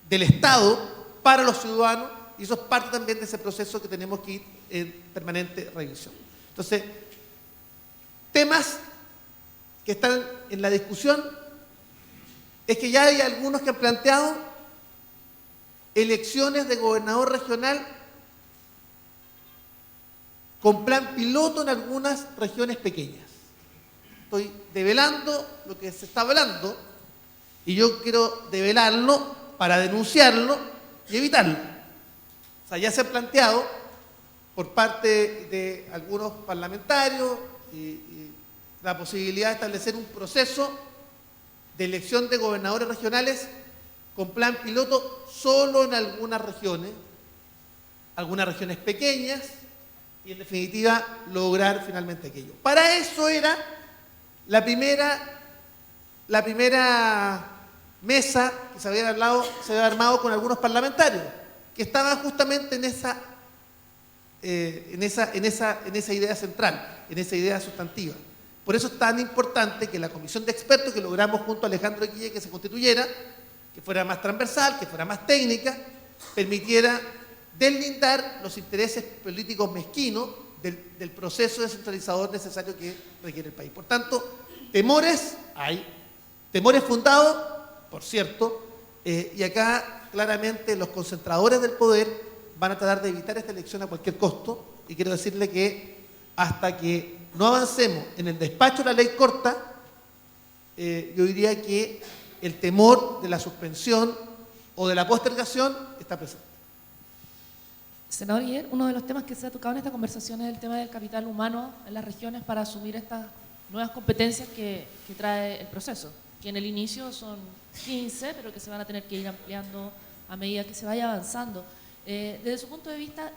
Estado para los ciudadanos, y eso es parte también de ese proceso que tenemos que ir en permanente revisión. Entonces, temas que están en la discusión es que ya hay algunos que han planteado elecciones de gobernador regional con plan piloto en algunas regiones pequeñas. Estoy develando lo que se está hablando y yo quiero develarlo para denunciarlo y evitarlo. O sea, ya se ha planteado por parte de algunos parlamentarios la posibilidad de establecer un proceso de elección de gobernadores regionales con plan piloto solo en algunas regiones pequeñas, y en definitiva lograr finalmente aquello. Para eso era la primera mesa que se había armado con algunos parlamentarios que estaban justamente en esa idea central, en esa idea sustantiva. Por eso es tan importante que la comisión de expertos que logramos junto a Alejandro Equille que se constituyera, que fuera más transversal, que fuera más técnica, permitiera deslindar los intereses políticos mezquinos del proceso descentralizador necesario que requiere el país. Por tanto, temores hay, temores fundados, por cierto, y acá claramente los concentradores del poder van a tratar de evitar esta elección a cualquier costo, y quiero decirle que hasta que no avancemos en el despacho de la ley corta, yo diría que el temor de la suspensión o de la postergación está presente. Senador Guiller, uno de los temas que se ha tocado en esta conversación es el tema del capital humano en las regiones para asumir estas nuevas competencias que trae el proceso, que en el inicio son 15, pero que se van a tener que ir ampliando a medida que se vaya avanzando. Desde su punto de vista,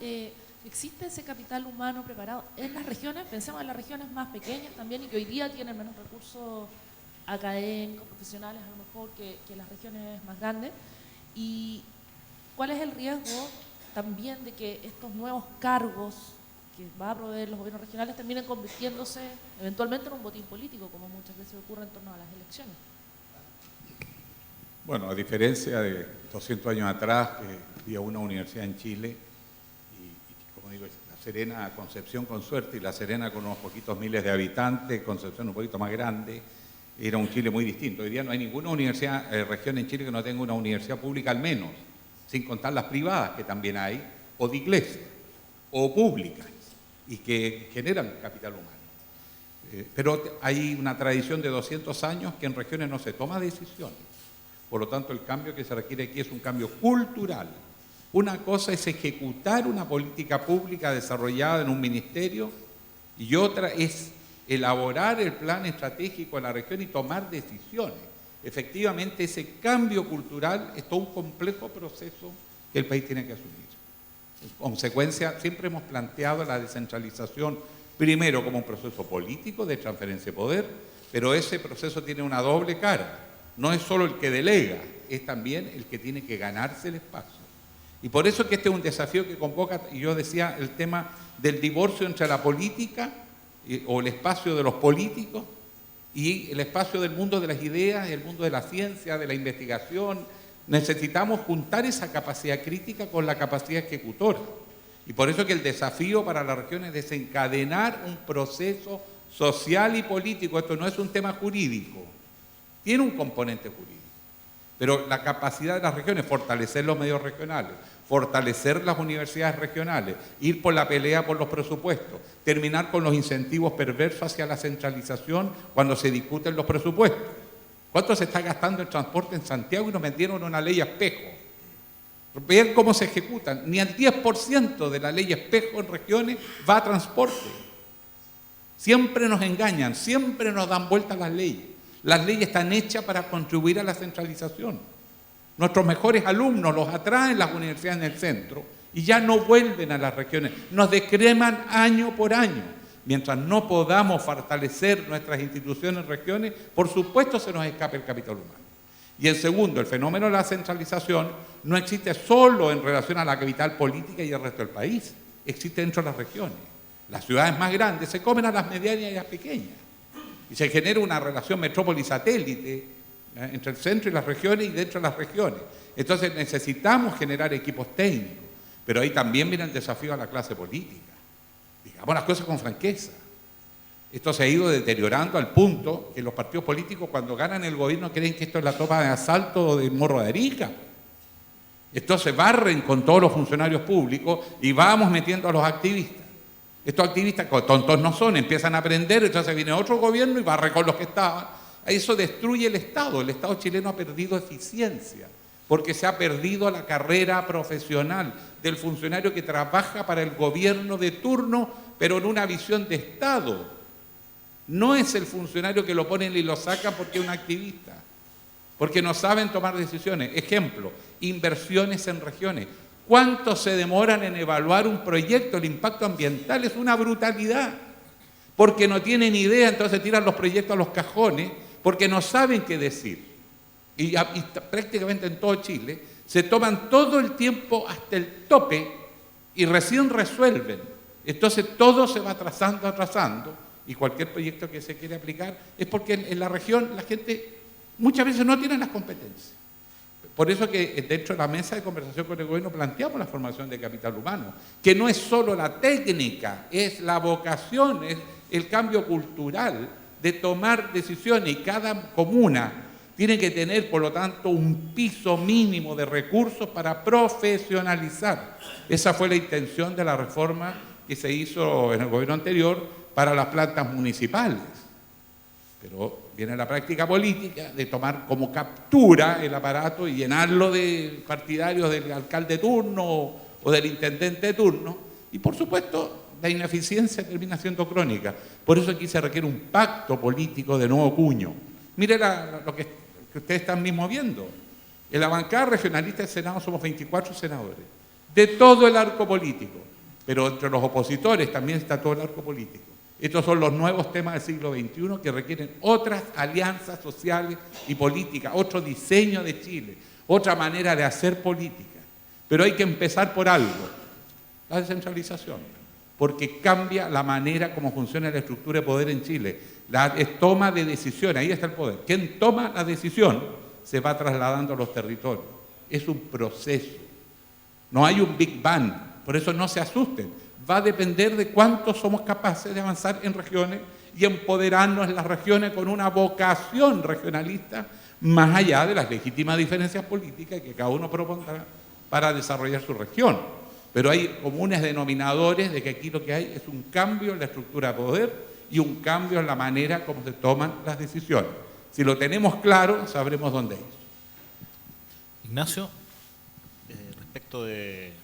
¿existe ese capital humano preparado en las regiones? Pensemos en las regiones más pequeñas también y que hoy día tienen menos recursos académicos, profesionales a lo mejor que las regiones más grandes. ¿Y cuál es el riesgo también de que estos nuevos cargos que va a proveer los gobiernos regionales terminen convirtiéndose eventualmente en un botín político, como muchas veces ocurre en torno a las elecciones? Bueno, a diferencia de 200 años atrás, que había una universidad en Chile, y como digo, La Serena, Concepción con suerte, y La Serena con unos poquitos miles de habitantes, Concepción un poquito más grande, era un Chile muy distinto. Hoy día no hay ninguna universidad, región en Chile que no tenga una universidad pública al menos, sin contar las privadas que también hay, o de iglesia, o públicas, y que generan capital humano. Pero hay una tradición de 200 años que en regiones no se toma decisiones. Por lo tanto, el cambio que se requiere aquí es un cambio cultural. Una cosa es ejecutar una política pública desarrollada en un ministerio y otra es elaborar el plan estratégico de la región y tomar decisiones. Efectivamente, ese cambio cultural es todo un complejo proceso que el país tiene que asumir. En consecuencia, siempre hemos planteado la descentralización primero como un proceso político de transferencia de poder, pero ese proceso tiene una doble cara. No es solo el que delega, es también el que tiene que ganarse el espacio. Y por eso que este es un desafío que convoca, y yo decía, el tema del divorcio entre la política o el espacio de los políticos y el espacio del mundo de las ideas, el mundo de la ciencia, de la investigación. Necesitamos juntar esa capacidad crítica con la capacidad ejecutora. Y por eso que el desafío para la región es desencadenar un proceso social y político. Esto no es un tema jurídico, tiene un componente jurídico. Pero la capacidad de las regiones, fortalecer los medios regionales, fortalecer las universidades regionales, ir por la pelea por los presupuestos, terminar con los incentivos perversos hacia la centralización cuando se discuten los presupuestos. ¿Cuánto se está gastando en transporte en Santiago y nos metieron una ley espejo? Ver cómo se ejecutan. Ni el 10% de la ley espejo en regiones va a transporte. Siempre nos engañan, siempre nos dan vueltas las leyes. Las leyes están hechas para contribuir a la centralización. Nuestros mejores alumnos los atraen las universidades en el centro y ya no vuelven a las regiones. Nos descreman año por año. Mientras no podamos fortalecer nuestras instituciones en regiones, por supuesto se nos escapa el capital humano. Y el segundo, el fenómeno de la centralización no existe solo en relación a la capital política y el resto del país, existe dentro de las regiones. Las ciudades más grandes se comen a las medianas y a las pequeñas. Y se genera una relación metrópoli-satélite entre el centro y las regiones y dentro de las regiones. Entonces necesitamos generar equipos técnicos, pero ahí también viene el desafío a la clase política. Digamos las cosas con franqueza. Esto se ha ido deteriorando al punto que los partidos políticos cuando ganan el gobierno creen que esto es la tropa de asalto del Morro de Arica. Esto se barren con todos los funcionarios públicos y vamos metiendo a los activistas. Estos activistas tontos no son, empiezan a aprender, entonces viene otro gobierno y barre con los que estaban. Eso destruye el Estado. El Estado chileno ha perdido eficiencia, porque se ha perdido la carrera profesional del funcionario que trabaja para el gobierno de turno, pero en una visión de Estado. No es el funcionario que lo ponen y lo sacan porque es un activista, porque no saben tomar decisiones. Ejemplo, inversiones en regiones. ¿Cuánto se demoran en evaluar un proyecto? El impacto ambiental es una brutalidad, porque no tienen idea, entonces tiran los proyectos a los cajones, porque no saben qué decir. Y prácticamente en todo Chile se toman todo el tiempo hasta el tope y recién resuelven. Entonces todo se va atrasando, y cualquier proyecto que se quiere aplicar es porque en la región la gente muchas veces no tiene las competencias. Por eso que dentro de la mesa de conversación con el gobierno planteamos la formación de capital humano, que no es solo la técnica, es la vocación, es el cambio cultural de tomar decisiones, y cada comuna tiene que tener, por lo tanto, un piso mínimo de recursos para profesionalizar. Esa fue la intención de la reforma que se hizo en el gobierno anterior para las plantas municipales. Pero viene la práctica política de tomar como captura el aparato y llenarlo de partidarios del alcalde de turno o del intendente de turno. Y por supuesto, la ineficiencia termina siendo crónica. Por eso aquí se requiere un pacto político de nuevo cuño. Mire lo que ustedes están mismo viendo. En la bancada regionalista del Senado somos 24 senadores, de todo el arco político. Pero entre los opositores también está todo el arco político. Estos son los nuevos temas del siglo XXI que requieren otras alianzas sociales y políticas, otro diseño de Chile, otra manera de hacer política. Pero hay que empezar por algo, la descentralización, porque cambia la manera como funciona la estructura de poder en Chile. La toma de decisión, ahí está el poder. Quien toma la decisión se va trasladando a los territorios. Es un proceso. No hay un Big Bang, por eso no se asusten. Va a depender de cuánto somos capaces de avanzar en regiones y empoderarnos en las regiones con una vocación regionalista, más allá de las legítimas diferencias políticas que cada uno propondrá para desarrollar su región. Pero hay comunes denominadores de que aquí lo que hay es un cambio en la estructura de poder y un cambio en la manera como se toman las decisiones. Si lo tenemos claro, sabremos dónde ir. Ignacio, respecto del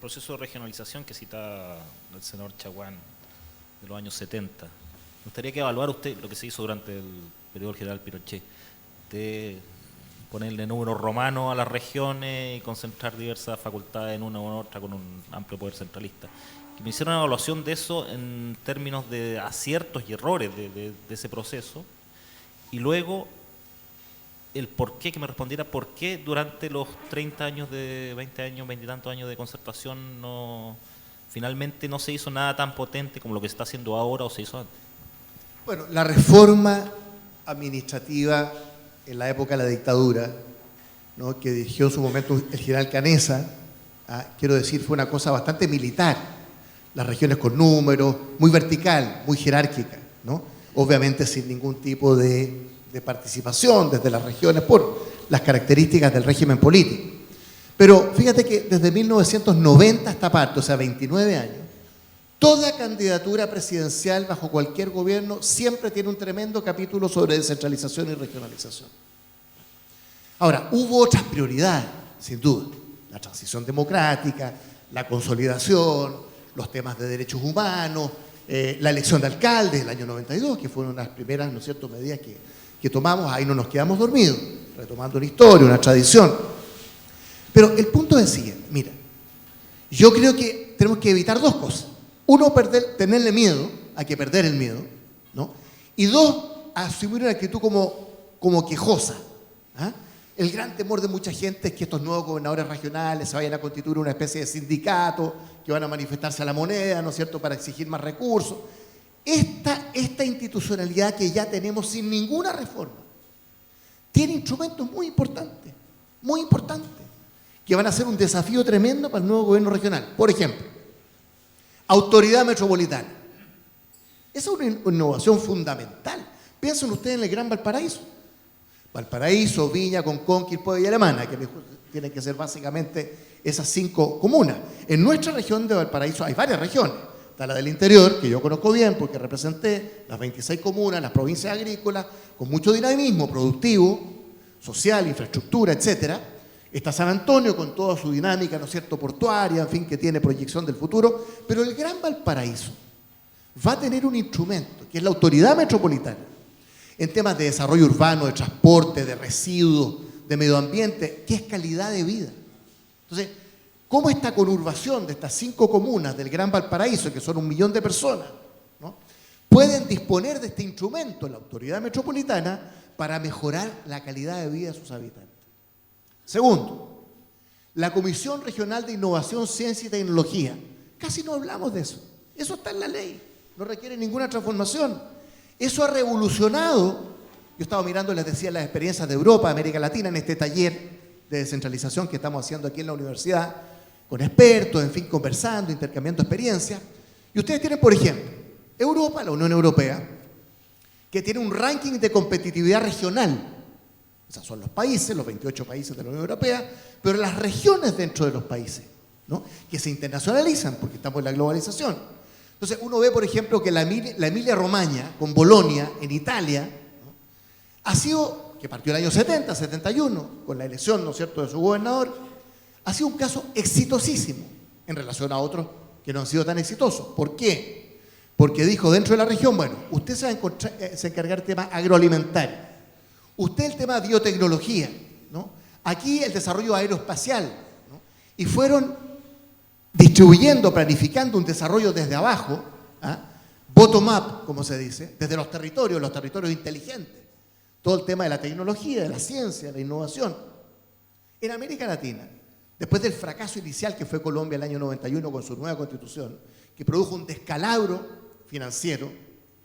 proceso de regionalización que cita el senador Chaguán de los años 70, me gustaría que evaluara usted lo que se hizo durante el periodo del general Pinochet, de ponerle números romanos a las regiones y concentrar diversas facultades en una u otra con un amplio poder centralista. Que me hicieron una evaluación de eso en términos de aciertos y errores de ese proceso, y luego el por qué, que me respondiera por qué durante los 30 años, 20 y tantos años de concertación finalmente no se hizo nada tan potente como lo que se está haciendo ahora o se hizo antes. Bueno, la reforma administrativa en la época de la dictadura, ¿no?, que dirigió en su momento el general Canesa, quiero decir, fue una cosa bastante militar. Las regiones con números, muy vertical, muy jerárquica, ¿no? Obviamente sin ningún tipo de participación desde las regiones por las características del régimen político. Pero fíjate que desde 1990 hasta parte, o sea, 29 años, toda candidatura presidencial bajo cualquier gobierno siempre tiene un tremendo capítulo sobre descentralización y regionalización. Ahora, hubo otras prioridades, sin duda. La transición democrática, la consolidación, los temas de derechos humanos, la elección de alcaldes del año 92, que fueron las primeras, ¿no es cierto?, medidas que tomamos. Ahí no nos quedamos dormidos, retomando una historia, una tradición. Pero el punto es el siguiente, mira, yo creo que tenemos que evitar dos cosas. Uno, tenerle miedo, hay que perder el miedo, ¿no? Y dos, asumir una actitud como quejosa. El gran temor de mucha gente es que estos nuevos gobernadores regionales se vayan a constituir una especie de sindicato, que van a manifestarse a la moneda, ¿no es cierto?, para exigir más recursos. Esta institucionalidad que ya tenemos sin ninguna reforma tiene instrumentos muy importantes, que van a ser un desafío tremendo para el nuevo gobierno regional. Por ejemplo, autoridad metropolitana. Esa es una innovación fundamental. Piensen ustedes en el Gran Valparaíso. Valparaíso, Viña, Concón, Quilpué y Alemana, que tienen que ser básicamente esas 5 comunas. En nuestra región de Valparaíso hay varias regiones, Está la del interior, que yo conozco bien porque representé las 26 comunas, las provincias agrícolas, con mucho dinamismo productivo, social, infraestructura, etcétera. Está San Antonio con toda su dinámica, ¿no es cierto?, portuaria, en fin, que tiene proyección del futuro. Pero el Gran Valparaíso va a tener un instrumento, que es la autoridad metropolitana, en temas de desarrollo urbano, de transporte, de residuos, de medio ambiente, que es calidad de vida. Entonces, ¿cómo esta conurbación de estas 5 comunas del Gran Valparaíso, que son 1 millón de personas, ¿no?, pueden disponer de este instrumento, la autoridad metropolitana, para mejorar la calidad de vida de sus habitantes? Segundo, la Comisión Regional de Innovación, Ciencia y Tecnología. Casi no hablamos de eso. Eso está en la ley, no requiere ninguna transformación. Eso ha revolucionado. Yo estaba mirando, les decía, las experiencias de Europa, América Latina, en este taller de descentralización que estamos haciendo aquí en la universidad, con expertos, en fin, conversando, intercambiando experiencias. Y ustedes tienen, por ejemplo, Europa, la Unión Europea, que tiene un ranking de competitividad regional. Esos son los países, los 28 países de la Unión Europea, pero las regiones dentro de los países, ¿no?, que se internacionalizan porque estamos en la globalización. Entonces uno ve, por ejemplo, que la Emilia-Romagna, con Bolonia, en Italia, ¿no?, ha sido, que partió el año 70, 71, con la elección, ¿no es cierto?, de su gobernador, ha sido un caso exitosísimo en relación a otros que no han sido tan exitosos. ¿Por qué? Porque dijo dentro de la región, bueno, usted se va a encargar del tema agroalimentario, usted el tema de biotecnología, ¿no?, aquí el desarrollo aeroespacial, ¿no?, y fueron distribuyendo, planificando un desarrollo desde abajo, ¿ah?, bottom-up, como se dice, desde los territorios inteligentes, todo el tema de la tecnología, de la ciencia, de la innovación. En América Latina, después del fracaso inicial que fue Colombia el año 91 con su nueva constitución, que produjo un descalabro financiero,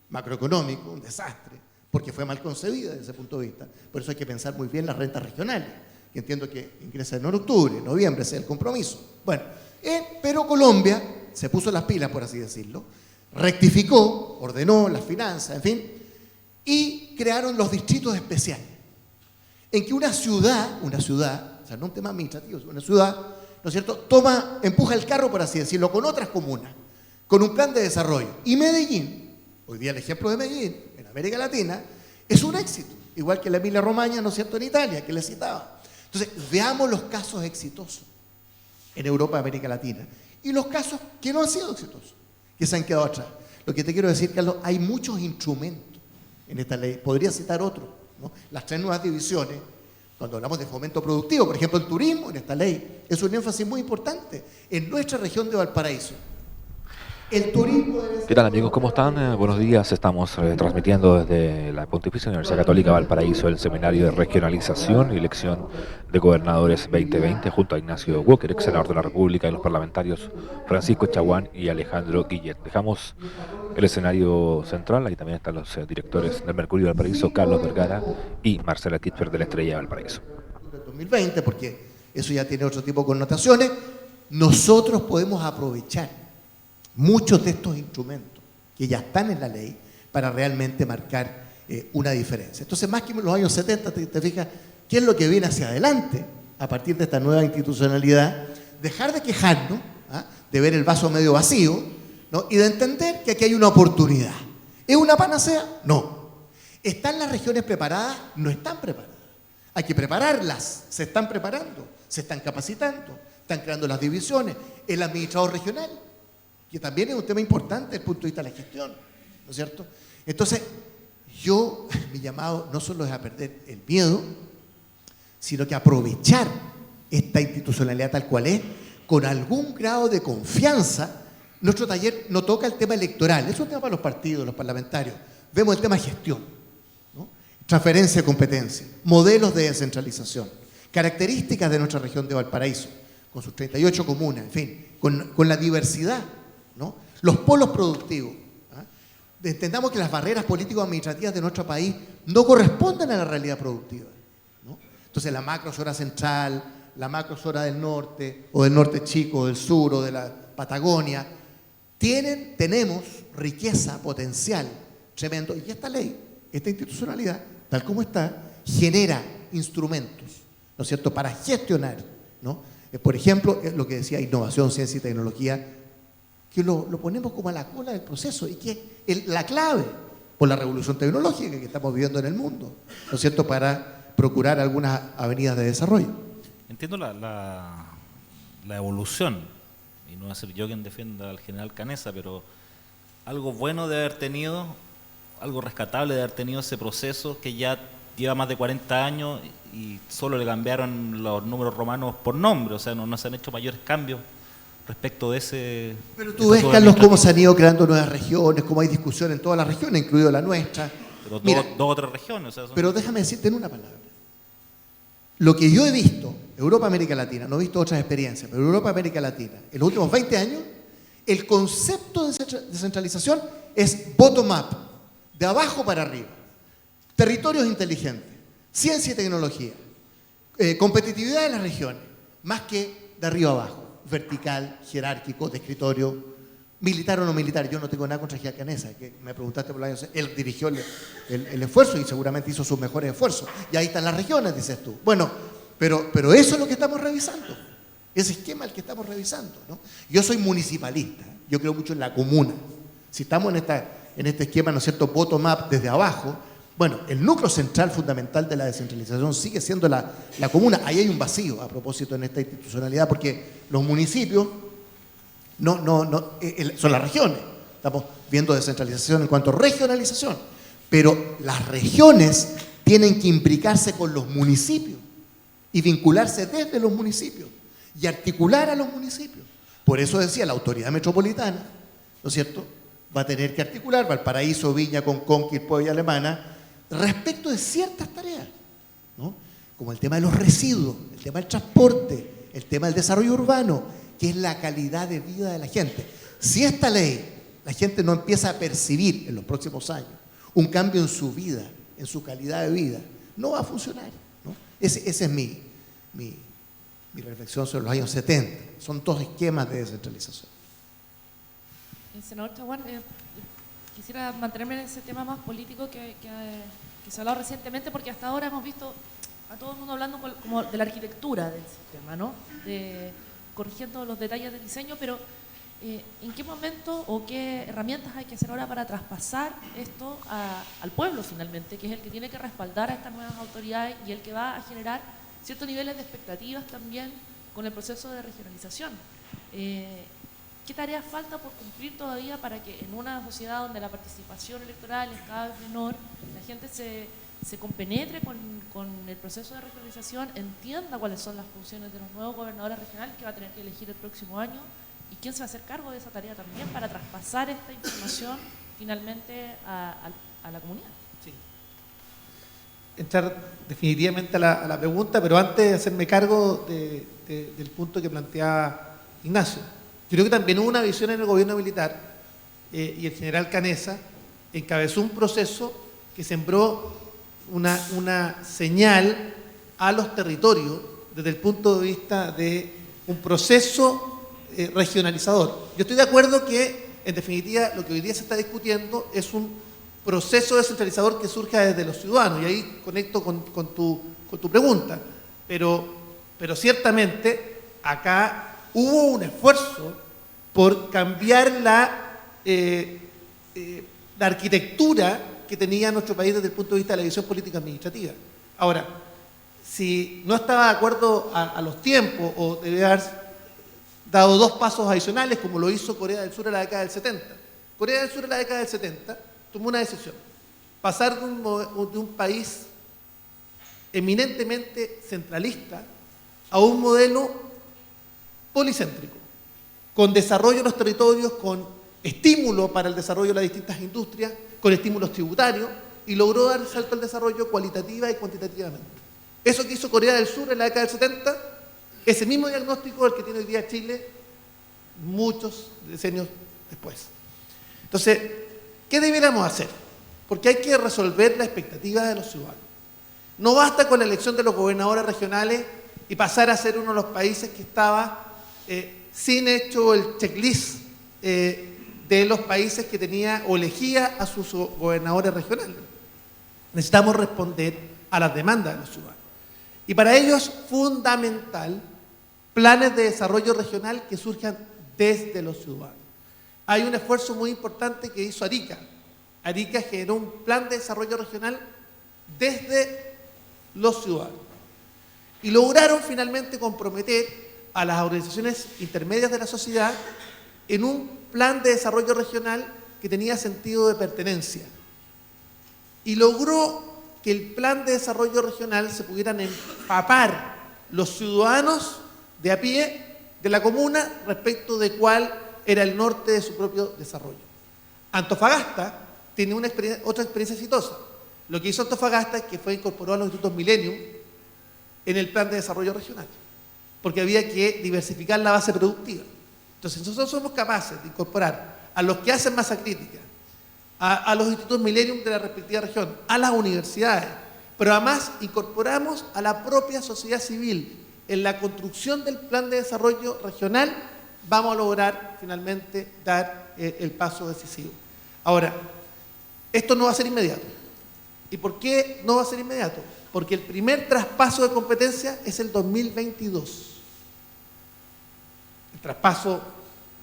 macroeconómico, un desastre, porque fue mal concebida desde ese punto de vista. Por eso hay que pensar muy bien las rentas regionales, que entiendo que ingresan en octubre, noviembre, ese es el compromiso. Bueno, pero Colombia se puso las pilas, por así decirlo, rectificó, ordenó las finanzas, en fin, y crearon los distritos especiales, en que una ciudad, o sea, no un tema administrativo, una ciudad, ¿no es cierto?, empuja el carro, por así decirlo, con otras comunas, con un plan de desarrollo. Y Medellín, hoy día el ejemplo de Medellín, en América Latina, es un éxito, igual que la Emilia-Romagna, ¿no es cierto?, en Italia, que les citaba. Entonces, veamos los casos exitosos en Europa y América Latina, y los casos que no han sido exitosos, que se han quedado atrás. Lo que te quiero decir, Carlos, hay muchos instrumentos en esta ley. Podría citar otros, ¿no? Las 3 nuevas divisiones, cuando hablamos de fomento productivo, por ejemplo, el turismo en esta ley es un énfasis muy importante en nuestra región de Valparaíso. El turismo debe ser... ¿Qué tal, amigos? ¿Cómo están? Buenos días. Estamos transmitiendo desde la Pontificia Universidad Católica de Valparaíso el seminario de regionalización y elección de gobernadores 2020 junto a Ignacio Walker, ex senador de la República, y los parlamentarios Francisco Chaguán y Alejandro Guillet. Dejamos el escenario central, ahí también están los directores del Mercurio de Valparaíso, Carlos Vergara y Marcela Kitfer de la Estrella de Valparaíso. 2020, porque eso ya tiene otro tipo de connotaciones. Nosotros podemos aprovechar muchos de estos instrumentos que ya están en la ley para realmente marcar una diferencia. Entonces, más que en los años 70, te fijas, ¿qué es lo que viene hacia adelante a partir de esta nueva institucionalidad? Dejar de quejarnos, ¿ah?, de ver el vaso medio vacío, ¿no?, y de entender que aquí hay una oportunidad. ¿Es una panacea? No. ¿Están las regiones preparadas? No están preparadas. Hay que prepararlas. Se están preparando, se están capacitando, están creando las divisiones, el administrador regional, que también es un tema importante desde el punto de vista de la gestión, ¿no es cierto? Entonces, mi llamado no solo es a perder el miedo, sino que aprovechar esta institucionalidad tal cual es, con algún grado de confianza. Nuestro taller no toca el tema electoral, es un tema para los partidos, los parlamentarios. Vemos el tema gestión, ¿no?, transferencia de competencia, modelos de descentralización, características de nuestra región de Valparaíso, con sus 38 comunas, en fin, con la diversidad, ¿no?, los polos productivos. ¿Ah? Entendamos que las barreras político-administrativas de nuestro país no corresponden a la realidad productiva, ¿no? Entonces, la macrozona central, la macrozona del norte, o del norte chico, o del sur, o de la Patagonia, tenemos riqueza, potencial tremendo. Y esta ley, esta institucionalidad, tal como está, genera instrumentos, ¿no es cierto?, para gestionar, ¿no? Por ejemplo, lo que decía innovación, ciencia y tecnología, que lo ponemos como a la cola del proceso y que es la clave por la revolución tecnológica que estamos viviendo en el mundo, ¿no es cierto?, para procurar algunas avenidas de desarrollo. Entiendo la evolución, y no va a ser yo quien defienda al general Canessa, pero algo bueno de haber tenido, algo rescatable de haber tenido ese proceso que ya lleva más de 40 años y solo le cambiaron los números romanos por nombre, o sea, no se han hecho mayores cambios respecto de ese... Pero tú ves, Carlos, cómo se han ido creando nuevas regiones, cómo hay discusión en todas las regiones, incluido la nuestra. Pero Mira, dos o tres regiones. O sea, pero déjame decirte en una palabra. Lo que yo he visto, Europa, América Latina, no he visto otras experiencias, pero Europa, América Latina, en los últimos 20 años, el concepto de descentralización es bottom-up, de abajo para arriba. Territorios inteligentes, ciencia y tecnología, competitividad de las regiones, más que de arriba abajo. Vertical, jerárquico, de escritorio, militar o no militar. Yo no tengo nada contra General Canessa, que me preguntaste por el año. Él dirigió el esfuerzo y seguramente hizo sus mejores esfuerzos. Y ahí están las regiones, dices tú. Bueno, pero eso es lo que estamos revisando. Ese esquema es el que estamos revisando, ¿no? Yo soy municipalista, yo creo mucho en la comuna. Si estamos en este esquema, ¿no es cierto?, bottom-up desde abajo, bueno, el núcleo central fundamental de la descentralización sigue siendo la comuna. Ahí hay un vacío a propósito en esta institucionalidad, porque los municipios son las regiones. Estamos viendo descentralización en cuanto a regionalización, pero las regiones tienen que imbricarse con los municipios y vincularse desde los municipios y articular a los municipios. Por eso decía, la autoridad metropolitana, ¿no es cierto?, va a tener que articular Valparaíso, Viña, Concón, Quilpué y Alemana respecto de ciertas tareas, ¿no?, como el tema de los residuos, el tema del transporte, el tema del desarrollo urbano, que es la calidad de vida de la gente. Si esta ley, la gente no empieza a percibir en los próximos años un cambio en su vida, en su calidad de vida, no va a funcionar, ¿no? Ese es mi reflexión sobre los años 70. Son dos esquemas de descentralización. Senador Chaguán, quisiera mantenerme en ese tema más político que se ha hablado recientemente, porque hasta ahora hemos visto a todo el mundo hablando como de la arquitectura del sistema, ¿no?, corrigiendo los detalles del diseño, pero ¿en qué momento o qué herramientas hay que hacer ahora para traspasar esto al pueblo finalmente, que es el que tiene que respaldar a estas nuevas autoridades y el que va a generar ciertos niveles de expectativas también con el proceso de regionalización? ¿Qué tareas falta por cumplir todavía para que en una sociedad donde la participación electoral es cada vez menor, la gente se compenetre con el proceso de regionalización, entienda cuáles son las funciones de los nuevos gobernadores regionales que va a tener que elegir el próximo año y quién se va a hacer cargo de esa tarea también para traspasar esta información finalmente a la comunidad? Sí. Entrar definitivamente a la pregunta, pero antes de hacerme cargo del punto que planteaba Ignacio. Yo creo que también hubo una visión en el gobierno militar y el general Canessa encabezó un proceso que sembró una señal a los territorios desde el punto de vista de un proceso regionalizador. Yo estoy de acuerdo que, en definitiva, lo que hoy día se está discutiendo es un proceso descentralizador que surja desde los ciudadanos, y ahí conecto con tu pregunta. Pero ciertamente acá hubo un esfuerzo por cambiar la arquitectura que tenía nuestro país desde el punto de vista de la visión política administrativa. Ahora, si no estaba de acuerdo a los tiempos o debe haber dado dos pasos adicionales, como lo hizo Corea del Sur en la década del 70. Corea del Sur en la década del 70 tomó una decisión: pasar de un país eminentemente centralista a un modelo policéntrico, con desarrollo en los territorios, con estímulo para el desarrollo de las distintas industrias, con estímulos tributarios, y logró dar el salto al desarrollo cualitativa y cuantitativamente. Eso que hizo Corea del Sur en la década del 70, ese mismo diagnóstico el que tiene hoy día Chile muchos decenios después. Entonces, ¿qué debiéramos hacer? Porque hay que resolver la expectativa de los ciudadanos. No basta con la elección de los gobernadores regionales y pasar a ser uno de los países que estaba sin hecho el checklist de los países que tenía o elegía a sus gobernadores regionales. Necesitamos responder a las demandas de los ciudadanos. Y para ello es fundamental planes de desarrollo regional que surjan desde los ciudadanos. hay un esfuerzo muy importante que hizo Arica. Arica generó un plan de desarrollo regional desde los ciudadanos. Y lograron finalmente comprometer a las organizaciones intermedias de la sociedad en un plan de desarrollo regional que tenía sentido de pertenencia. Y logró que el plan de desarrollo regional se pudieran empapar los ciudadanos de a pie de la comuna respecto de cuál era el norte de su propio desarrollo. Antofagasta tiene otra experiencia exitosa. Lo que hizo Antofagasta es que fue incorporado a los institutos Millennium en el plan de desarrollo regional, porque había que diversificar la base productiva. Entonces, nosotros somos capaces de incorporar a los que hacen masa crítica, a los institutos Millennium de la respectiva región, a las universidades, pero además incorporamos a la propia sociedad civil en la construcción del plan de desarrollo regional. Vamos a lograr finalmente dar el paso decisivo. Ahora, esto no va a ser inmediato. ¿Y por qué no va a ser inmediato? Porque el primer traspaso de competencia es el 2022. El traspaso,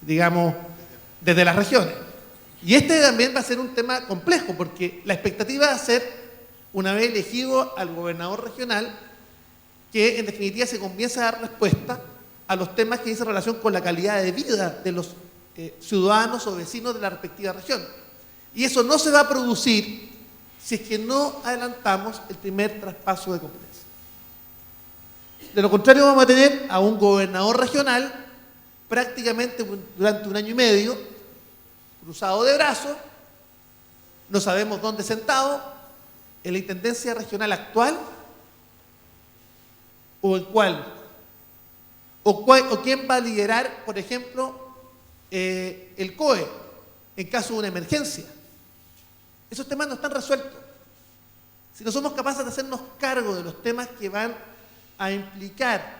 digamos, desde las regiones. Y este también va a ser un tema complejo, porque la expectativa va a ser, una vez elegido al gobernador regional, que en definitiva se comience a dar respuesta a los temas que dicen relación con la calidad de vida de los ciudadanos o vecinos de la respectiva región. Y eso no se va a producir si es que no adelantamos el primer traspaso de competencia. De lo contrario, vamos a tener a un gobernador regional prácticamente durante un año y medio, cruzado de brazos, no sabemos dónde sentado, en la intendencia regional actual, o el cual, o quién va a liderar, por ejemplo, el COE en caso de una emergencia. Esos temas no están resueltos. Si no somos capaces de hacernos cargo de los temas que van a implicar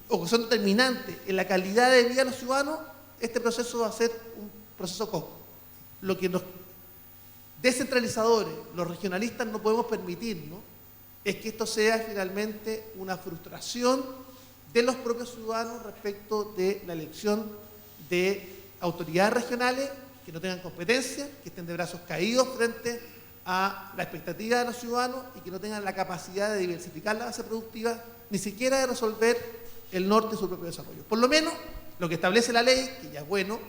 o que son determinantes en la calidad de vida de los ciudadanos, este proceso va a ser un proceso cojo. Lo que los descentralizadores, los regionalistas no podemos permitir, ¿no?, es que esto sea finalmente una frustración de los propios ciudadanos respecto de la elección de autoridades regionales que no tengan competencia, que estén de brazos caídos frente a la expectativa de los ciudadanos y que no tengan la capacidad de diversificar la base productiva, ni siquiera de resolver el norte de su propio desarrollo. Por lo menos, lo que establece la ley, que ya es bueno,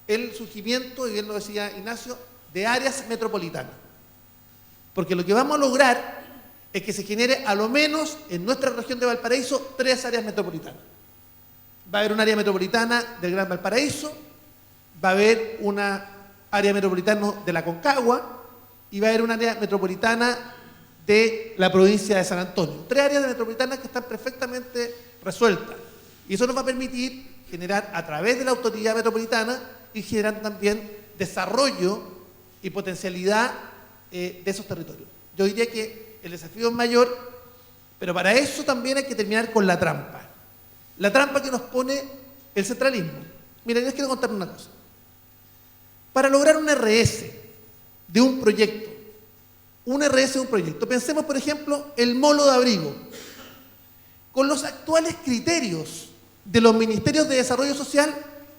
el surgimiento, y bien lo decía Ignacio, de áreas metropolitanas. Porque lo que vamos a lograr es que se genere a lo menos en nuestra región de Valparaíso 3 áreas metropolitanas. Va a haber un área metropolitana del Gran Valparaíso, va a haber una área metropolitana de la Concagua y va a haber un área metropolitana de la provincia de San Antonio. 3 áreas metropolitanas que están perfectamente resueltas. Y eso nos va a permitir generar a través de la autoridad metropolitana y generar también desarrollo y potencialidad de esos territorios. Yo diría que el desafío es mayor, pero para eso también hay que terminar con la trampa. La trampa que nos pone el centralismo. Miren, les quiero contar una cosa. Para lograr un RS de un proyecto, pensemos, por ejemplo, el molo de abrigo. Con los actuales criterios de los ministerios de desarrollo social,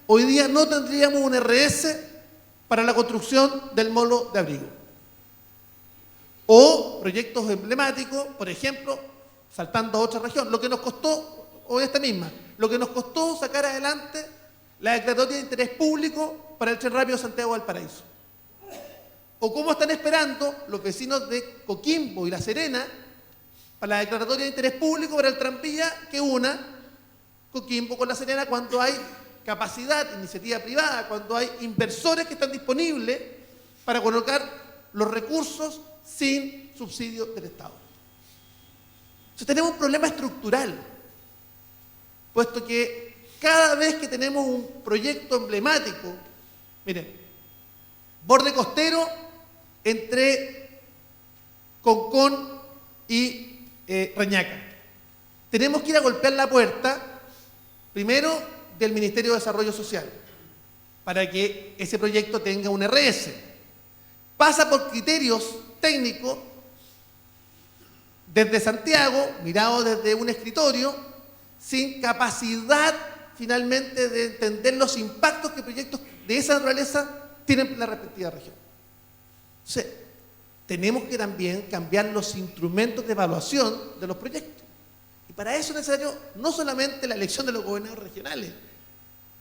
hoy día no tendríamos un RS para la construcción del molo de abrigo. O proyectos emblemáticos, por ejemplo, saltando a otra región, lo que nos costó, o esta misma, lo que nos costó sacar adelante la declaratoria de interés público para el tren rápido Santiago-Valparaíso. O cómo están esperando los vecinos de Coquimbo y La Serena para la declaratoria de interés público para el tranvía que una Coquimbo con La Serena, cuando hay capacidad, iniciativa privada, cuando hay inversores que están disponibles para colocar los recursos sin subsidio del Estado. Entonces tenemos un problema estructural, puesto que cada vez que tenemos un proyecto emblemático, miren, borde costero entre Concón y Reñaca, tenemos que ir a golpear la puerta, primero del Ministerio de Desarrollo Social, para que ese proyecto tenga un RS. Pasa por criterios técnicos desde Santiago, mirado desde un escritorio, sin capacidad finalmente de entender los impactos que proyectos de esa naturaleza tienen en la respectiva región. Entonces, tenemos que también cambiar los instrumentos de evaluación de los proyectos. Y para eso es necesario no solamente la elección de los gobernadores regionales.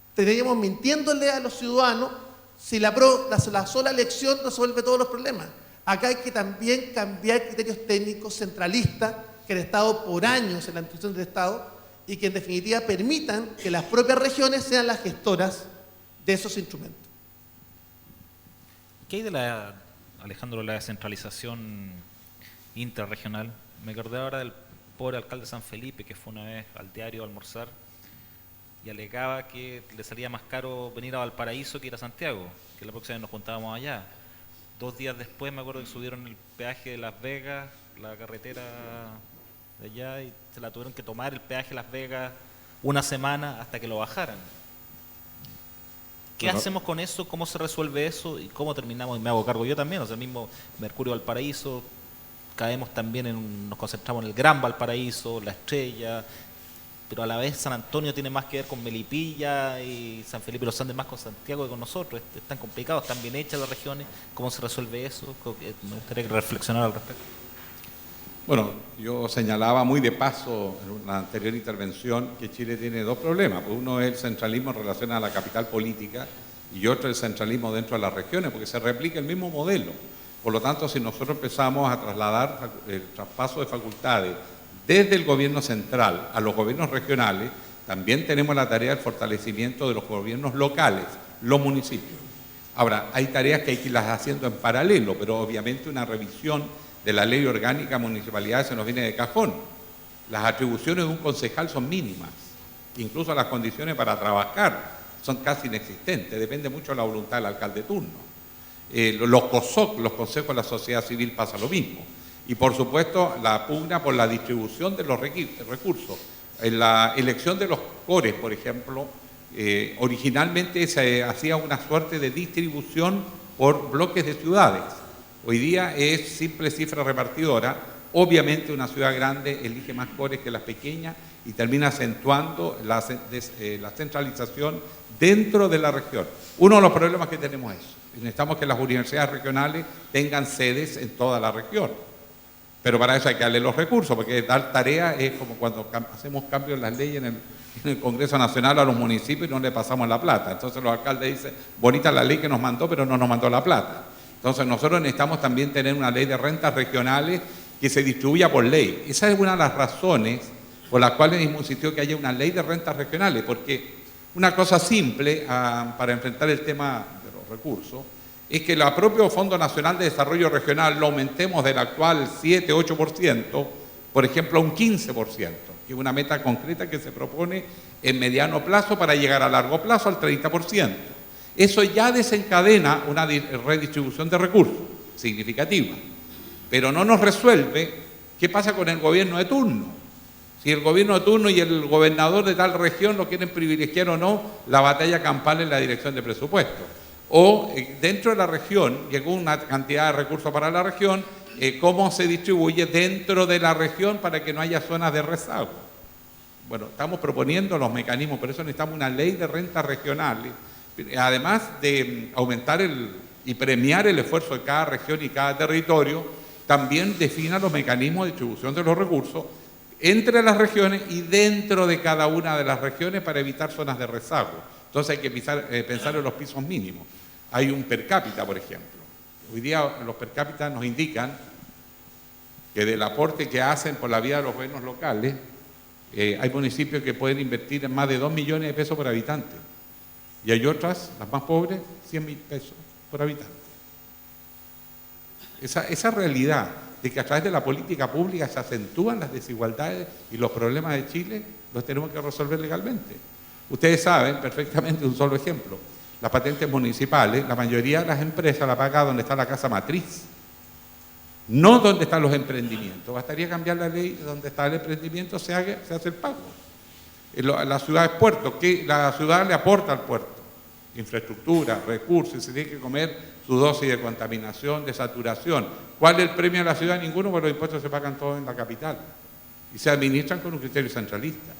Estaríamos mintiéndole a los ciudadanos si la sola elección resuelve todos los problemas. Acá hay que también cambiar criterios técnicos centralistas que han estado por años en la administración del Estado y que en definitiva permitan que las propias regiones sean las gestoras de esos instrumentos. ¿Qué hay de Alejandro, la descentralización interregional? Me acordé ahora del pobre alcalde de San Felipe, que fue una vez al diario a almorzar y alegaba que le salía más caro venir a Valparaíso que ir a Santiago, que la próxima vez nos juntábamos allá. 2 días después me acuerdo que subieron el peaje de Las Vegas, la carretera de allá, y se la tuvieron que tomar el peaje de Las Vegas una semana hasta que lo bajaran. ¿Qué hacemos con eso? ¿Cómo se resuelve eso? ¿Y cómo terminamos? Y me hago cargo yo también, o sea, el mismo Mercurio Valparaíso, caemos también nos concentramos en el Gran Valparaíso, La Estrella, pero a la vez San Antonio tiene más que ver con Melipilla y San Felipe de los Andes más con Santiago que con nosotros. Es tan complicado, están bien hechas las regiones. ¿Cómo se resuelve eso? Me gustaría reflexionar al respecto. Bueno, yo señalaba muy de paso en la anterior intervención que Chile tiene 2 problemas. Uno es el centralismo en relación a la capital política y otro el centralismo dentro de las regiones, porque se replica el mismo modelo. Por lo tanto, si nosotros empezamos a trasladar el traspaso de facultades desde el gobierno central a los gobiernos regionales, también tenemos la tarea del fortalecimiento de los gobiernos locales, los municipios. Ahora, hay tareas que hay que irlas haciendo en paralelo, pero obviamente una revisión de la ley orgánica de municipalidades se nos viene de cajón. Las atribuciones de un concejal son mínimas, incluso las condiciones para trabajar son casi inexistentes, depende mucho de la voluntad del alcalde de turno. Los COSOC, los consejos de la sociedad civil, pasa lo mismo. Y por supuesto la pugna por la distribución de los recursos. En la elección de los CORES, por ejemplo, originalmente se hacía una suerte de distribución por bloques de ciudades. Hoy día es simple cifra repartidora. Obviamente una ciudad grande elige más CORES que las pequeñas y termina acentuando la centralización dentro de la región. Uno de los problemas que tenemos es eso. Necesitamos que las universidades regionales tengan sedes en toda la región. Pero para eso hay que darle los recursos, porque dar tarea es como cuando hacemos cambios en las leyes en el Congreso Nacional a los municipios y no le pasamos la plata. Entonces los alcaldes dicen, bonita la ley que nos mandó, pero no nos mandó la plata. Entonces nosotros necesitamos también tener una ley de rentas regionales que se distribuya por ley. Esa es una de las razones por las cuales hemos insistido que haya una ley de rentas regionales, porque una cosa simple para enfrentar el tema de los recursos es que el propio Fondo Nacional de Desarrollo Regional lo aumentemos del actual 7-8%, por ejemplo, a un 15%, que es una meta concreta que se propone en mediano plazo para llegar a largo plazo al 30%. Eso ya desencadena una redistribución de recursos significativa, pero no nos resuelve qué pasa con el gobierno de turno. Si el gobierno de turno y el gobernador de tal región lo quieren privilegiar o no, la batalla campal en la dirección de presupuestos. O dentro de la región, llegó una cantidad de recursos para la región, cómo se distribuye dentro de la región para que no haya zonas de rezago. Bueno, estamos proponiendo los mecanismos, por eso necesitamos una ley de rentas regionales, además de aumentar y premiar el esfuerzo de cada región y cada territorio, también defina los mecanismos de distribución de los recursos entre las regiones y dentro de cada una de las regiones para evitar zonas de rezago. Entonces hay que pensar en los pisos mínimos. Hay un per cápita, por ejemplo. Hoy día los per cápita nos indican que del aporte que hacen por la vía de los gobiernos locales, hay municipios que pueden invertir en más de 2 millones de pesos por habitante. Y hay otras, las más pobres, 100.000 pesos por habitante. Esa realidad de que a través de la política pública se acentúan las desigualdades y los problemas de Chile, los tenemos que resolver legalmente. Ustedes saben perfectamente, un solo ejemplo, las patentes municipales, la mayoría de las empresas la paga donde está la casa matriz, no donde están los emprendimientos. Bastaría cambiar la ley donde está el emprendimiento, se hace el pago. La ciudad es puerto, que la ciudad le aporta al puerto infraestructura, recursos, y se tiene que comer su dosis de contaminación, de saturación. ¿Cuál es el premio a la ciudad? Ninguno, porque los impuestos se pagan todos en la capital y se administran con un criterio centralista.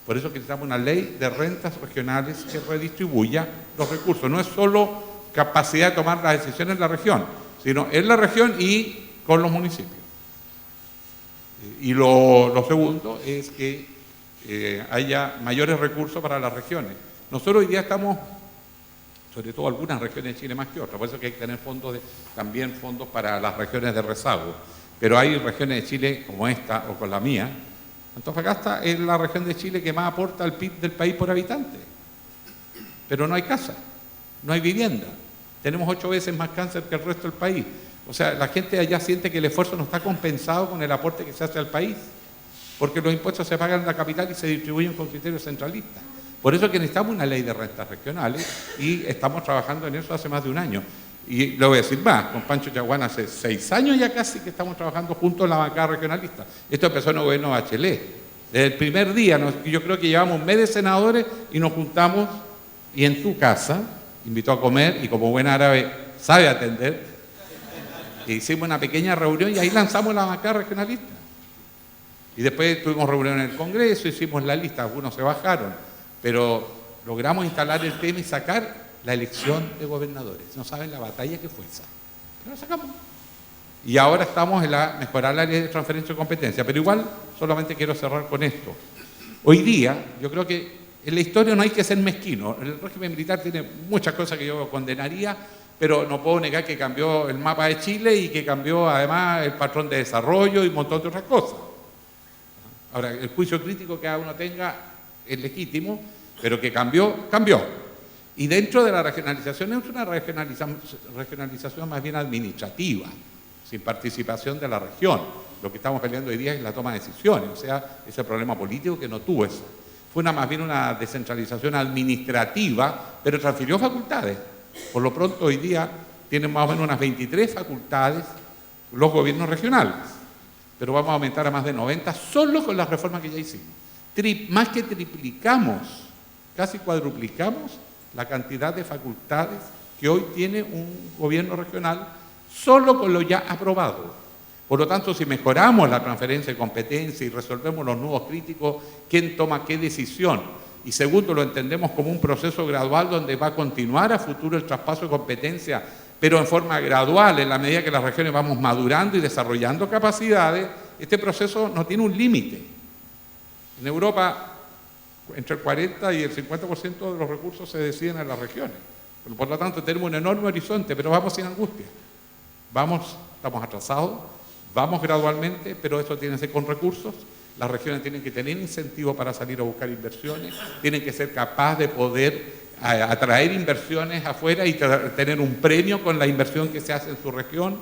Por eso que necesitamos una ley de rentas regionales que redistribuya los recursos. No es solo capacidad de tomar las decisiones en la región, sino en la región y con los municipios. Y lo segundo es que haya mayores recursos para las regiones. Nosotros hoy día estamos, sobre todo algunas regiones de Chile más que otras, por eso que hay que tener también fondos para las regiones de rezago. Pero hay regiones de Chile como esta o con la mía. Antofagasta es la región de Chile que más aporta al PIB del país por habitante. Pero no hay casa, no hay vivienda. Tenemos 8 veces más cáncer que el resto del país. O sea, la gente allá siente que el esfuerzo no está compensado con el aporte que se hace al país, porque los impuestos se pagan en la capital y se distribuyen con criterios centralistas. Por eso es que necesitamos una ley de rentas regionales y estamos trabajando en eso hace más de un año. Y lo voy a decir más, con Pancho Chaguán hace 6 años ya casi que estamos trabajando juntos en la bancada regionalista. Esto empezó en el gobierno de Bachelet. Desde el primer día, yo creo que llevamos un mes de senadores y nos juntamos y en su casa, invitó a comer y como buen árabe sabe atender, hicimos una pequeña reunión y ahí lanzamos la bancada regionalista. Y después tuvimos reunión en el Congreso, hicimos la lista, algunos se bajaron, pero logramos instalar el tema y sacar la elección de gobernadores. No saben la batalla que fue esa, pero la sacamos. Y ahora estamos en mejorar la ley de transferencia de competencia, pero igual solamente quiero cerrar con esto. Hoy día, yo creo que en la historia no hay que ser mezquino. El régimen militar tiene muchas cosas que yo condenaría, pero no puedo negar que cambió el mapa de Chile y que cambió además el patrón de desarrollo y un montón de otras cosas. Ahora, el juicio crítico que cada uno tenga es legítimo, pero que cambió, cambió. Y dentro de la regionalización es una regionalización más bien administrativa, sin participación de la región. Lo que estamos peleando hoy día es la toma de decisiones, o sea, ese problema político que no tuvo eso. Fue más bien una descentralización administrativa, pero transfirió facultades. Por lo pronto hoy día tienen más o menos unas 23 facultades los gobiernos regionales, pero vamos a aumentar a más de 90 solo con las reformas que ya hicimos. Más que triplicamos, casi cuadruplicamos la cantidad de facultades que hoy tiene un gobierno regional solo con lo ya aprobado. Por lo tanto, si mejoramos la transferencia de competencia y resolvemos los nudos críticos, quién toma qué decisión, y segundo, lo entendemos como un proceso gradual donde va a continuar a futuro el traspaso de competencia, pero en forma gradual, en la medida que las regiones vamos madurando y desarrollando capacidades, este proceso no tiene un límite. En Europa, entre el 40 y el 50% de los recursos se deciden en las regiones. Por lo tanto, tenemos un enorme horizonte, pero vamos sin angustia. Estamos atrasados, vamos gradualmente, pero esto tiene que ser con recursos. Las regiones tienen que tener incentivos para salir a buscar inversiones, tienen que ser capaces de poder atraer inversiones afuera y tener un premio con la inversión que se hace en su región.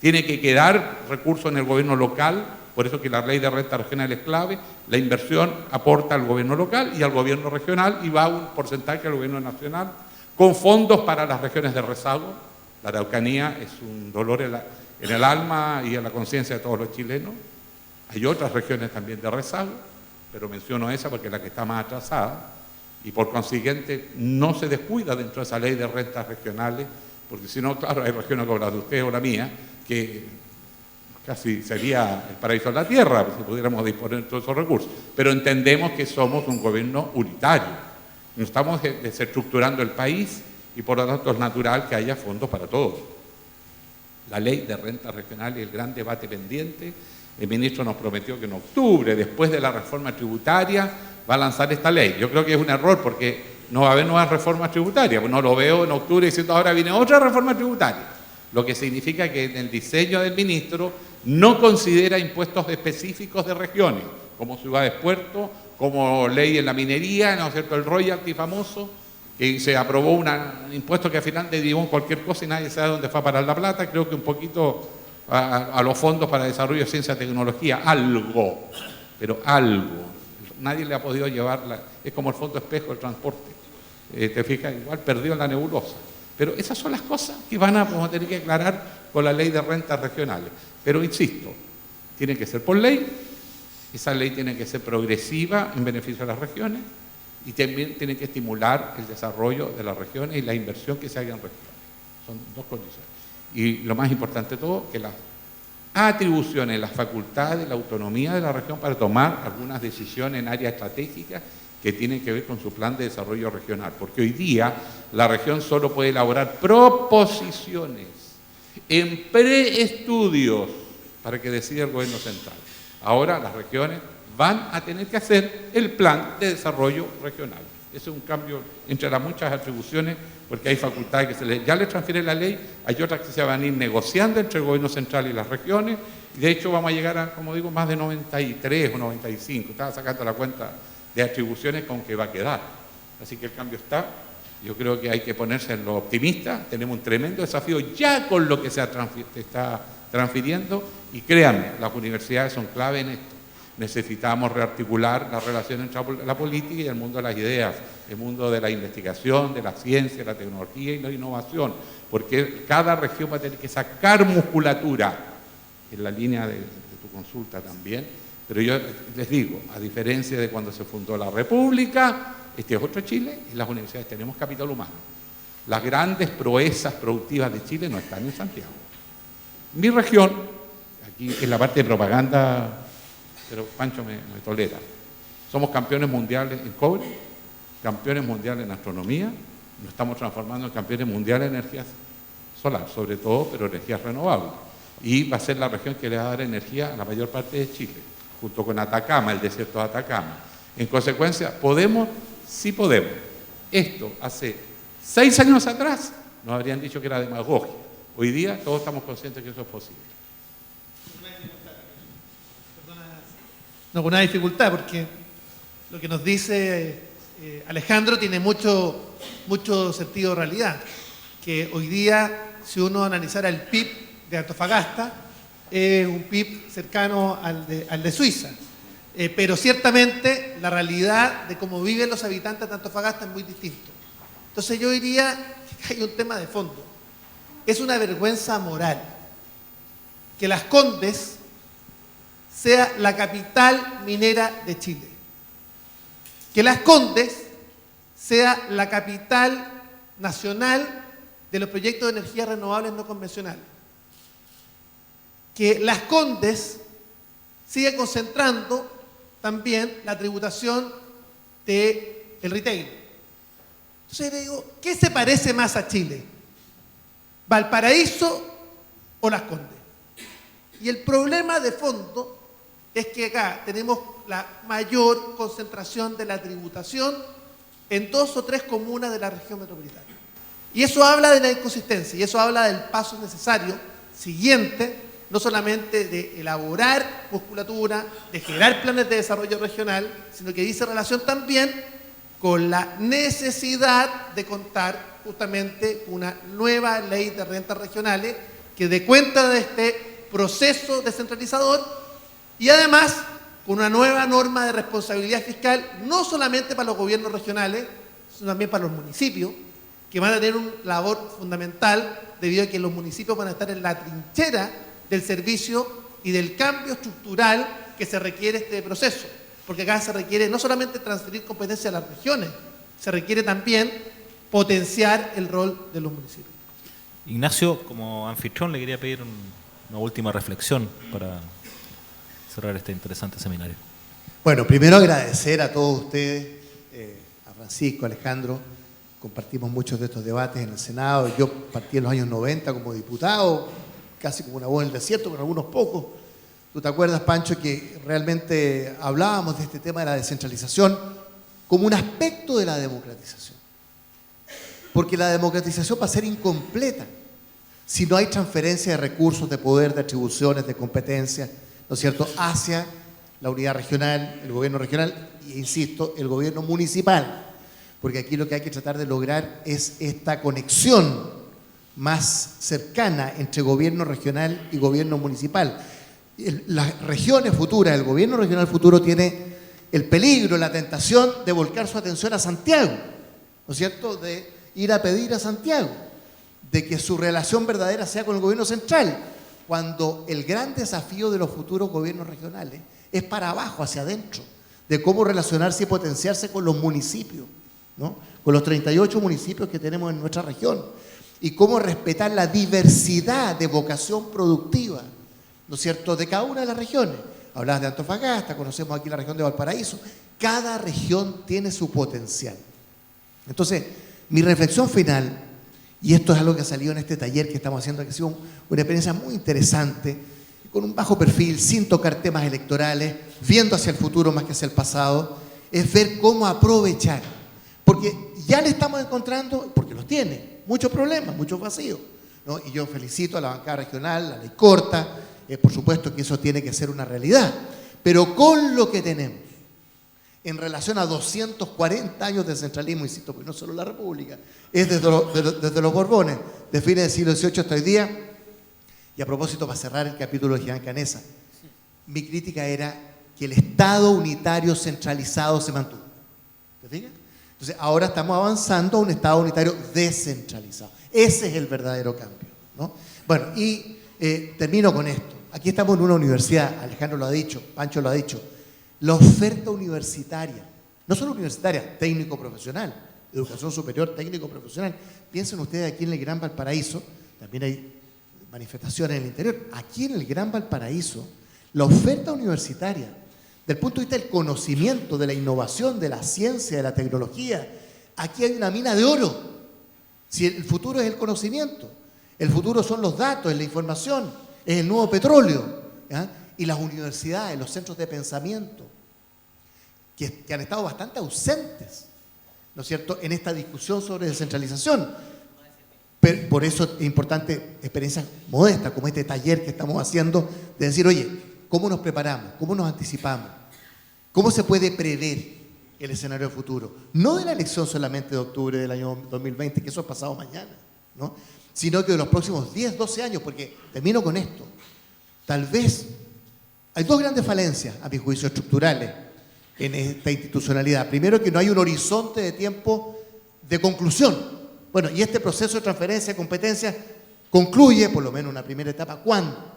Tiene que quedar recursos en el gobierno local, por eso que la ley de renta regional es clave. La inversión aporta al gobierno local y al gobierno regional y va un porcentaje al gobierno nacional, con fondos para las regiones de rezago. La Araucanía es un dolor en el alma y en la conciencia de todos los chilenos. Hay otras regiones también de rezago, pero menciono esa porque es la que está más atrasada y por consiguiente no se descuida dentro de esa ley de rentas regionales, porque si no, claro, hay regiones como la de usted o la mía, que casi sería el paraíso en la tierra si pudiéramos disponer de todos esos recursos. Pero entendemos que somos un gobierno unitario, no estamos desestructurando el país y por lo tanto es natural que haya fondos para todos. La ley de rentas regionales y el gran debate pendiente. El ministro nos prometió que en octubre, después de la reforma tributaria, va a lanzar esta ley. Yo creo que es un error porque no va a haber nuevas reformas tributarias. Pues no lo veo en octubre diciendo ahora viene otra reforma tributaria. Lo que significa que en el diseño del ministro no considera impuestos específicos de regiones, como ciudades puertos, como ley en la minería, ¿no es cierto? El royalty famoso, que se aprobó un impuesto que al final derivó en cualquier cosa y nadie sabe dónde fue a parar la plata. Creo que un poquito a los fondos para desarrollo de ciencia y tecnología, algo, pero algo. Nadie le ha podido llevarla, es como el fondo espejo del transporte. Te fijas, igual perdió en la nebulosa. Pero esas son las cosas que vamos a tener que aclarar con la ley de rentas regionales. Pero insisto, tiene que ser por ley, esa ley tiene que ser progresiva en beneficio de las regiones y también tiene que estimular el desarrollo de las regiones y la inversión que se haga en regiones. Son dos condiciones. Y lo más importante de todo, que las atribuciones, las facultades, la autonomía de la región para tomar algunas decisiones en áreas estratégicas que tienen que ver con su plan de desarrollo regional, porque hoy día la región solo puede elaborar proposiciones en preestudios para que decida el gobierno central. Ahora las regiones van a tener que hacer el plan de desarrollo regional. Ese es un cambio entre las muchas atribuciones, porque hay facultades que ya les transfiere la ley, hay otras que se van a ir negociando entre el gobierno central y las regiones, y de hecho vamos a llegar a, como digo, más de 93 o 95, estaba sacando la cuenta de atribuciones con que va a quedar. Así que el cambio está, yo creo que hay que ponerse en lo optimista, tenemos un tremendo desafío ya con lo que se está transfiriendo, y créanme, las universidades son clave en esto. Necesitamos rearticular la relación entre la política y el mundo de las ideas, el mundo de la investigación, de la ciencia, la tecnología y la innovación, porque cada región va a tener que sacar musculatura, en la línea de tu consulta también, pero yo les digo, a diferencia de cuando se fundó la República, este es otro Chile y las universidades tenemos capital humano. Las grandes proezas productivas de Chile no están en Santiago. Mi región, aquí en la parte de propaganda, pero Pancho me tolera. Somos campeones mundiales en cobre, campeones mundiales en astronomía, nos estamos transformando en campeones mundiales en energía solar, sobre todo, pero energías renovables. Y va a ser la región que le va a dar energía a la mayor parte de Chile, junto con Atacama, el desierto de Atacama. En consecuencia, ¿podemos? Sí podemos. Esto hace 6 años atrás nos habrían dicho que era demagogia. Hoy día todos estamos conscientes que eso es posible. No, con una dificultad, porque lo que nos dice Alejandro tiene mucho sentido de realidad. Que hoy día, si uno analizara el PIB de Antofagasta, es un PIB cercano al de Suiza. Pero ciertamente la realidad de cómo viven los habitantes de Antofagasta es muy distinto. Entonces yo diría que hay un tema de fondo. Es una vergüenza moral que Las Condes sea la capital minera de Chile. Que Las Condes sea la capital nacional de los proyectos de energías renovables no convencionales. Que Las Condes siga concentrando también la tributación del retail. Entonces le digo, ¿qué se parece más a Chile? ¿Valparaíso o Las Condes? Y el problema de fondo es que acá tenemos la mayor concentración de la tributación en 2 o 3 comunas de la región metropolitana. Y eso habla de la inconsistencia, y eso habla del paso necesario siguiente, no solamente de elaborar musculatura, de generar planes de desarrollo regional, sino que dice relación también con la necesidad de contar justamente una nueva ley de rentas regionales que dé cuenta de este proceso descentralizador y además con una nueva norma de responsabilidad fiscal, no solamente para los gobiernos regionales, sino también para los municipios, que van a tener una labor fundamental debido a que los municipios van a estar en la trinchera del servicio y del cambio estructural que se requiere este proceso. Porque acá se requiere no solamente transferir competencias a las regiones, se requiere también potenciar el rol de los municipios. Ignacio, como anfitrión, le quería pedir una última reflexión para cerrar este interesante seminario. Bueno, primero agradecer a todos ustedes, a Francisco, a Alejandro. Compartimos muchos de estos debates en el Senado. Yo partí en los años 90 como diputado, casi como una voz en el desierto, con algunos pocos. ¿Tú te acuerdas, Pancho, que realmente hablábamos de este tema de la descentralización como un aspecto de la democratización? Porque la democratización va a ser incompleta si no hay transferencia de recursos, de poder, de atribuciones, de competencias, ¿no es cierto?, hacia la unidad regional, el gobierno regional e, insisto, el gobierno municipal. Porque aquí lo que hay que tratar de lograr es esta conexión más cercana entre gobierno regional y gobierno municipal. Las regiones futuras, el gobierno regional futuro tiene el peligro, la tentación de volcar su atención a Santiago, ¿no es cierto?, de ir a pedir a Santiago, de que su relación verdadera sea con el gobierno central, cuando el gran desafío de los futuros gobiernos regionales es para abajo, hacia adentro, de cómo relacionarse y potenciarse con los municipios, ¿no?, con los 38 municipios que tenemos en nuestra región, y cómo respetar la diversidad de vocación productiva, ¿no es cierto?, de cada una de las regiones. hablabas de Antofagasta, conocemos aquí la región de Valparaíso. Cada región tiene su potencial. Entonces, mi reflexión final, y esto es algo que ha salido en este taller que estamos haciendo, que ha sido una experiencia muy interesante, con un bajo perfil, sin tocar temas electorales, viendo hacia el futuro más que hacia el pasado, es ver cómo aprovechar. Porque ya le estamos encontrando, porque los tiene, muchos problemas, muchos vacíos, ¿no? Y yo felicito a la bancada regional, la ley corta, por supuesto que eso tiene que ser una realidad, pero con lo que tenemos, en relación a 240 años de centralismo, insisto, porque no solo la República, es desde los Borbones, de fines del siglo XVIII hasta hoy día. Y a propósito, para cerrar el capítulo de Gibán Canessa, mi crítica era que el Estado unitario centralizado se mantuvo. ¿Te fijas? Entonces, ahora estamos avanzando a un Estado unitario descentralizado. Ese es el verdadero cambio, ¿no? Bueno, y termino con esto. Aquí estamos en una universidad, Alejandro lo ha dicho, Pancho lo ha dicho. La oferta universitaria, no solo universitaria, técnico-profesional, educación superior, técnico-profesional. Piensen ustedes aquí en el Gran Valparaíso, también hay manifestaciones en el interior. Aquí en el Gran Valparaíso, la oferta universitaria, del punto de vista del conocimiento, de la innovación, de la ciencia, de la tecnología, aquí hay una mina de oro. Si el futuro es el conocimiento, el futuro son los datos, es la información, es el nuevo petróleo, ¿ya? Y las universidades, los centros de pensamiento, que han estado bastante ausentes, ¿no es cierto?, en esta discusión sobre descentralización. Pero por eso es importante experiencias modestas, como este taller que estamos haciendo, de decir, oye, ¿cómo nos preparamos? ¿Cómo nos anticipamos? ¿Cómo se puede prever el escenario futuro? No de la elección solamente de octubre del año 2020, que eso es pasado mañana, ¿no? Sino que de los próximos 10, 12 años, porque termino con esto. Tal vez hay dos grandes falencias, a mi juicio, estructurales en esta institucionalidad. Primero, que no hay un horizonte de tiempo de conclusión. Bueno, y este proceso de transferencia de competencias concluye, por lo menos una primera etapa, ¿cuándo?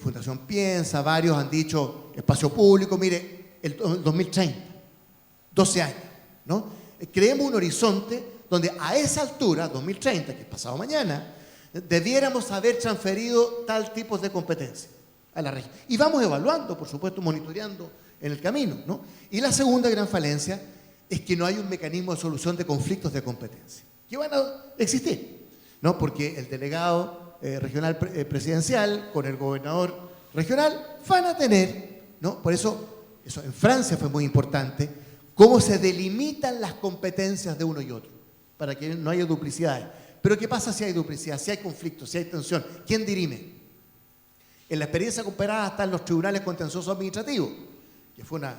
Fundación Piensa, varios han dicho, espacio público, mire, el 2030, 12 años, ¿no? Creemos un horizonte donde a esa altura, 2030, que es pasado mañana, debiéramos haber transferido tal tipo de competencia a la región. Y vamos evaluando, por supuesto, monitoreando en el camino, ¿no? Y la segunda gran falencia es que no hay un mecanismo de solución de conflictos de competencia, que van a existir, ¿no? Porque el delegado regional presidencial con el gobernador regional van a tener, ¿no? Por eso en Francia fue muy importante, cómo se delimitan las competencias de uno y otro, para que no haya duplicidades. Pero ¿qué pasa si hay duplicidad, si hay conflicto, si hay tensión? ¿Quién dirime? En la experiencia comparada están los tribunales contenciosos administrativos, que fue una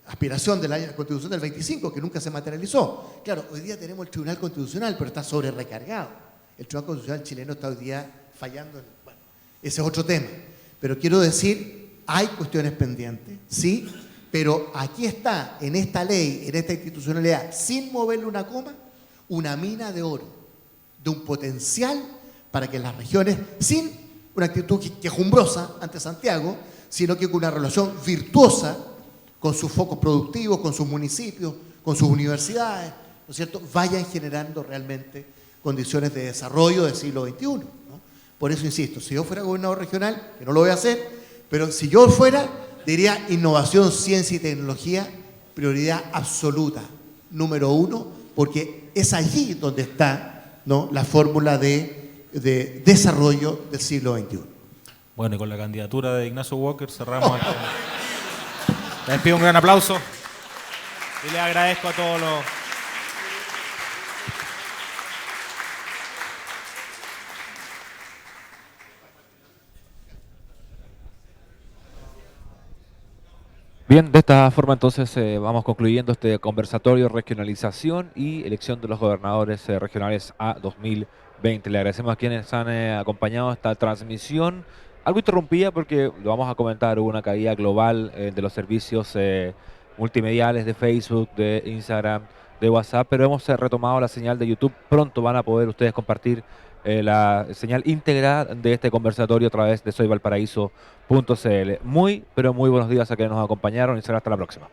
aspiración de la Constitución del 25, que nunca se materializó. Claro, hoy día tenemos el Tribunal Constitucional, pero está sobre recargado. El Tribunal Constitucional chileno está hoy día fallando. Bueno, ese es otro tema. Pero quiero decir, hay cuestiones pendientes, ¿sí? Pero aquí está, en esta ley, en esta institucionalidad, sin moverle una coma, una mina de oro, de un potencial para que las regiones, sin una actitud quejumbrosa ante Santiago, sino que con una relación virtuosa con sus focos productivos, con sus municipios, con sus universidades, ¿no es cierto?, vayan generando realmente condiciones de desarrollo del siglo XXI, ¿no? Por eso insisto, si yo fuera gobernador regional, que no lo voy a hacer, pero si yo fuera, diría innovación, ciencia y tecnología, prioridad absoluta, número uno, porque es allí donde está, ¿no?, la fórmula de desarrollo del siglo XXI. Bueno, y con la candidatura de Ignacio Walker cerramos esto. Les pido un gran aplauso y les agradezco a todos los... Bien, de esta forma entonces vamos concluyendo este conversatorio, regionalización y elección de los gobernadores regionales a 2020. Le agradecemos a quienes han acompañado esta transmisión. Algo interrumpida porque lo vamos a comentar, hubo una caída global de los servicios multimediales de Facebook, de Instagram, de WhatsApp, pero hemos retomado la señal de YouTube. Pronto van a poder ustedes compartir la señal íntegra de este conversatorio a través de soyvalparaíso.cl. Muy, pero muy buenos días a quienes nos acompañaron y será hasta la próxima.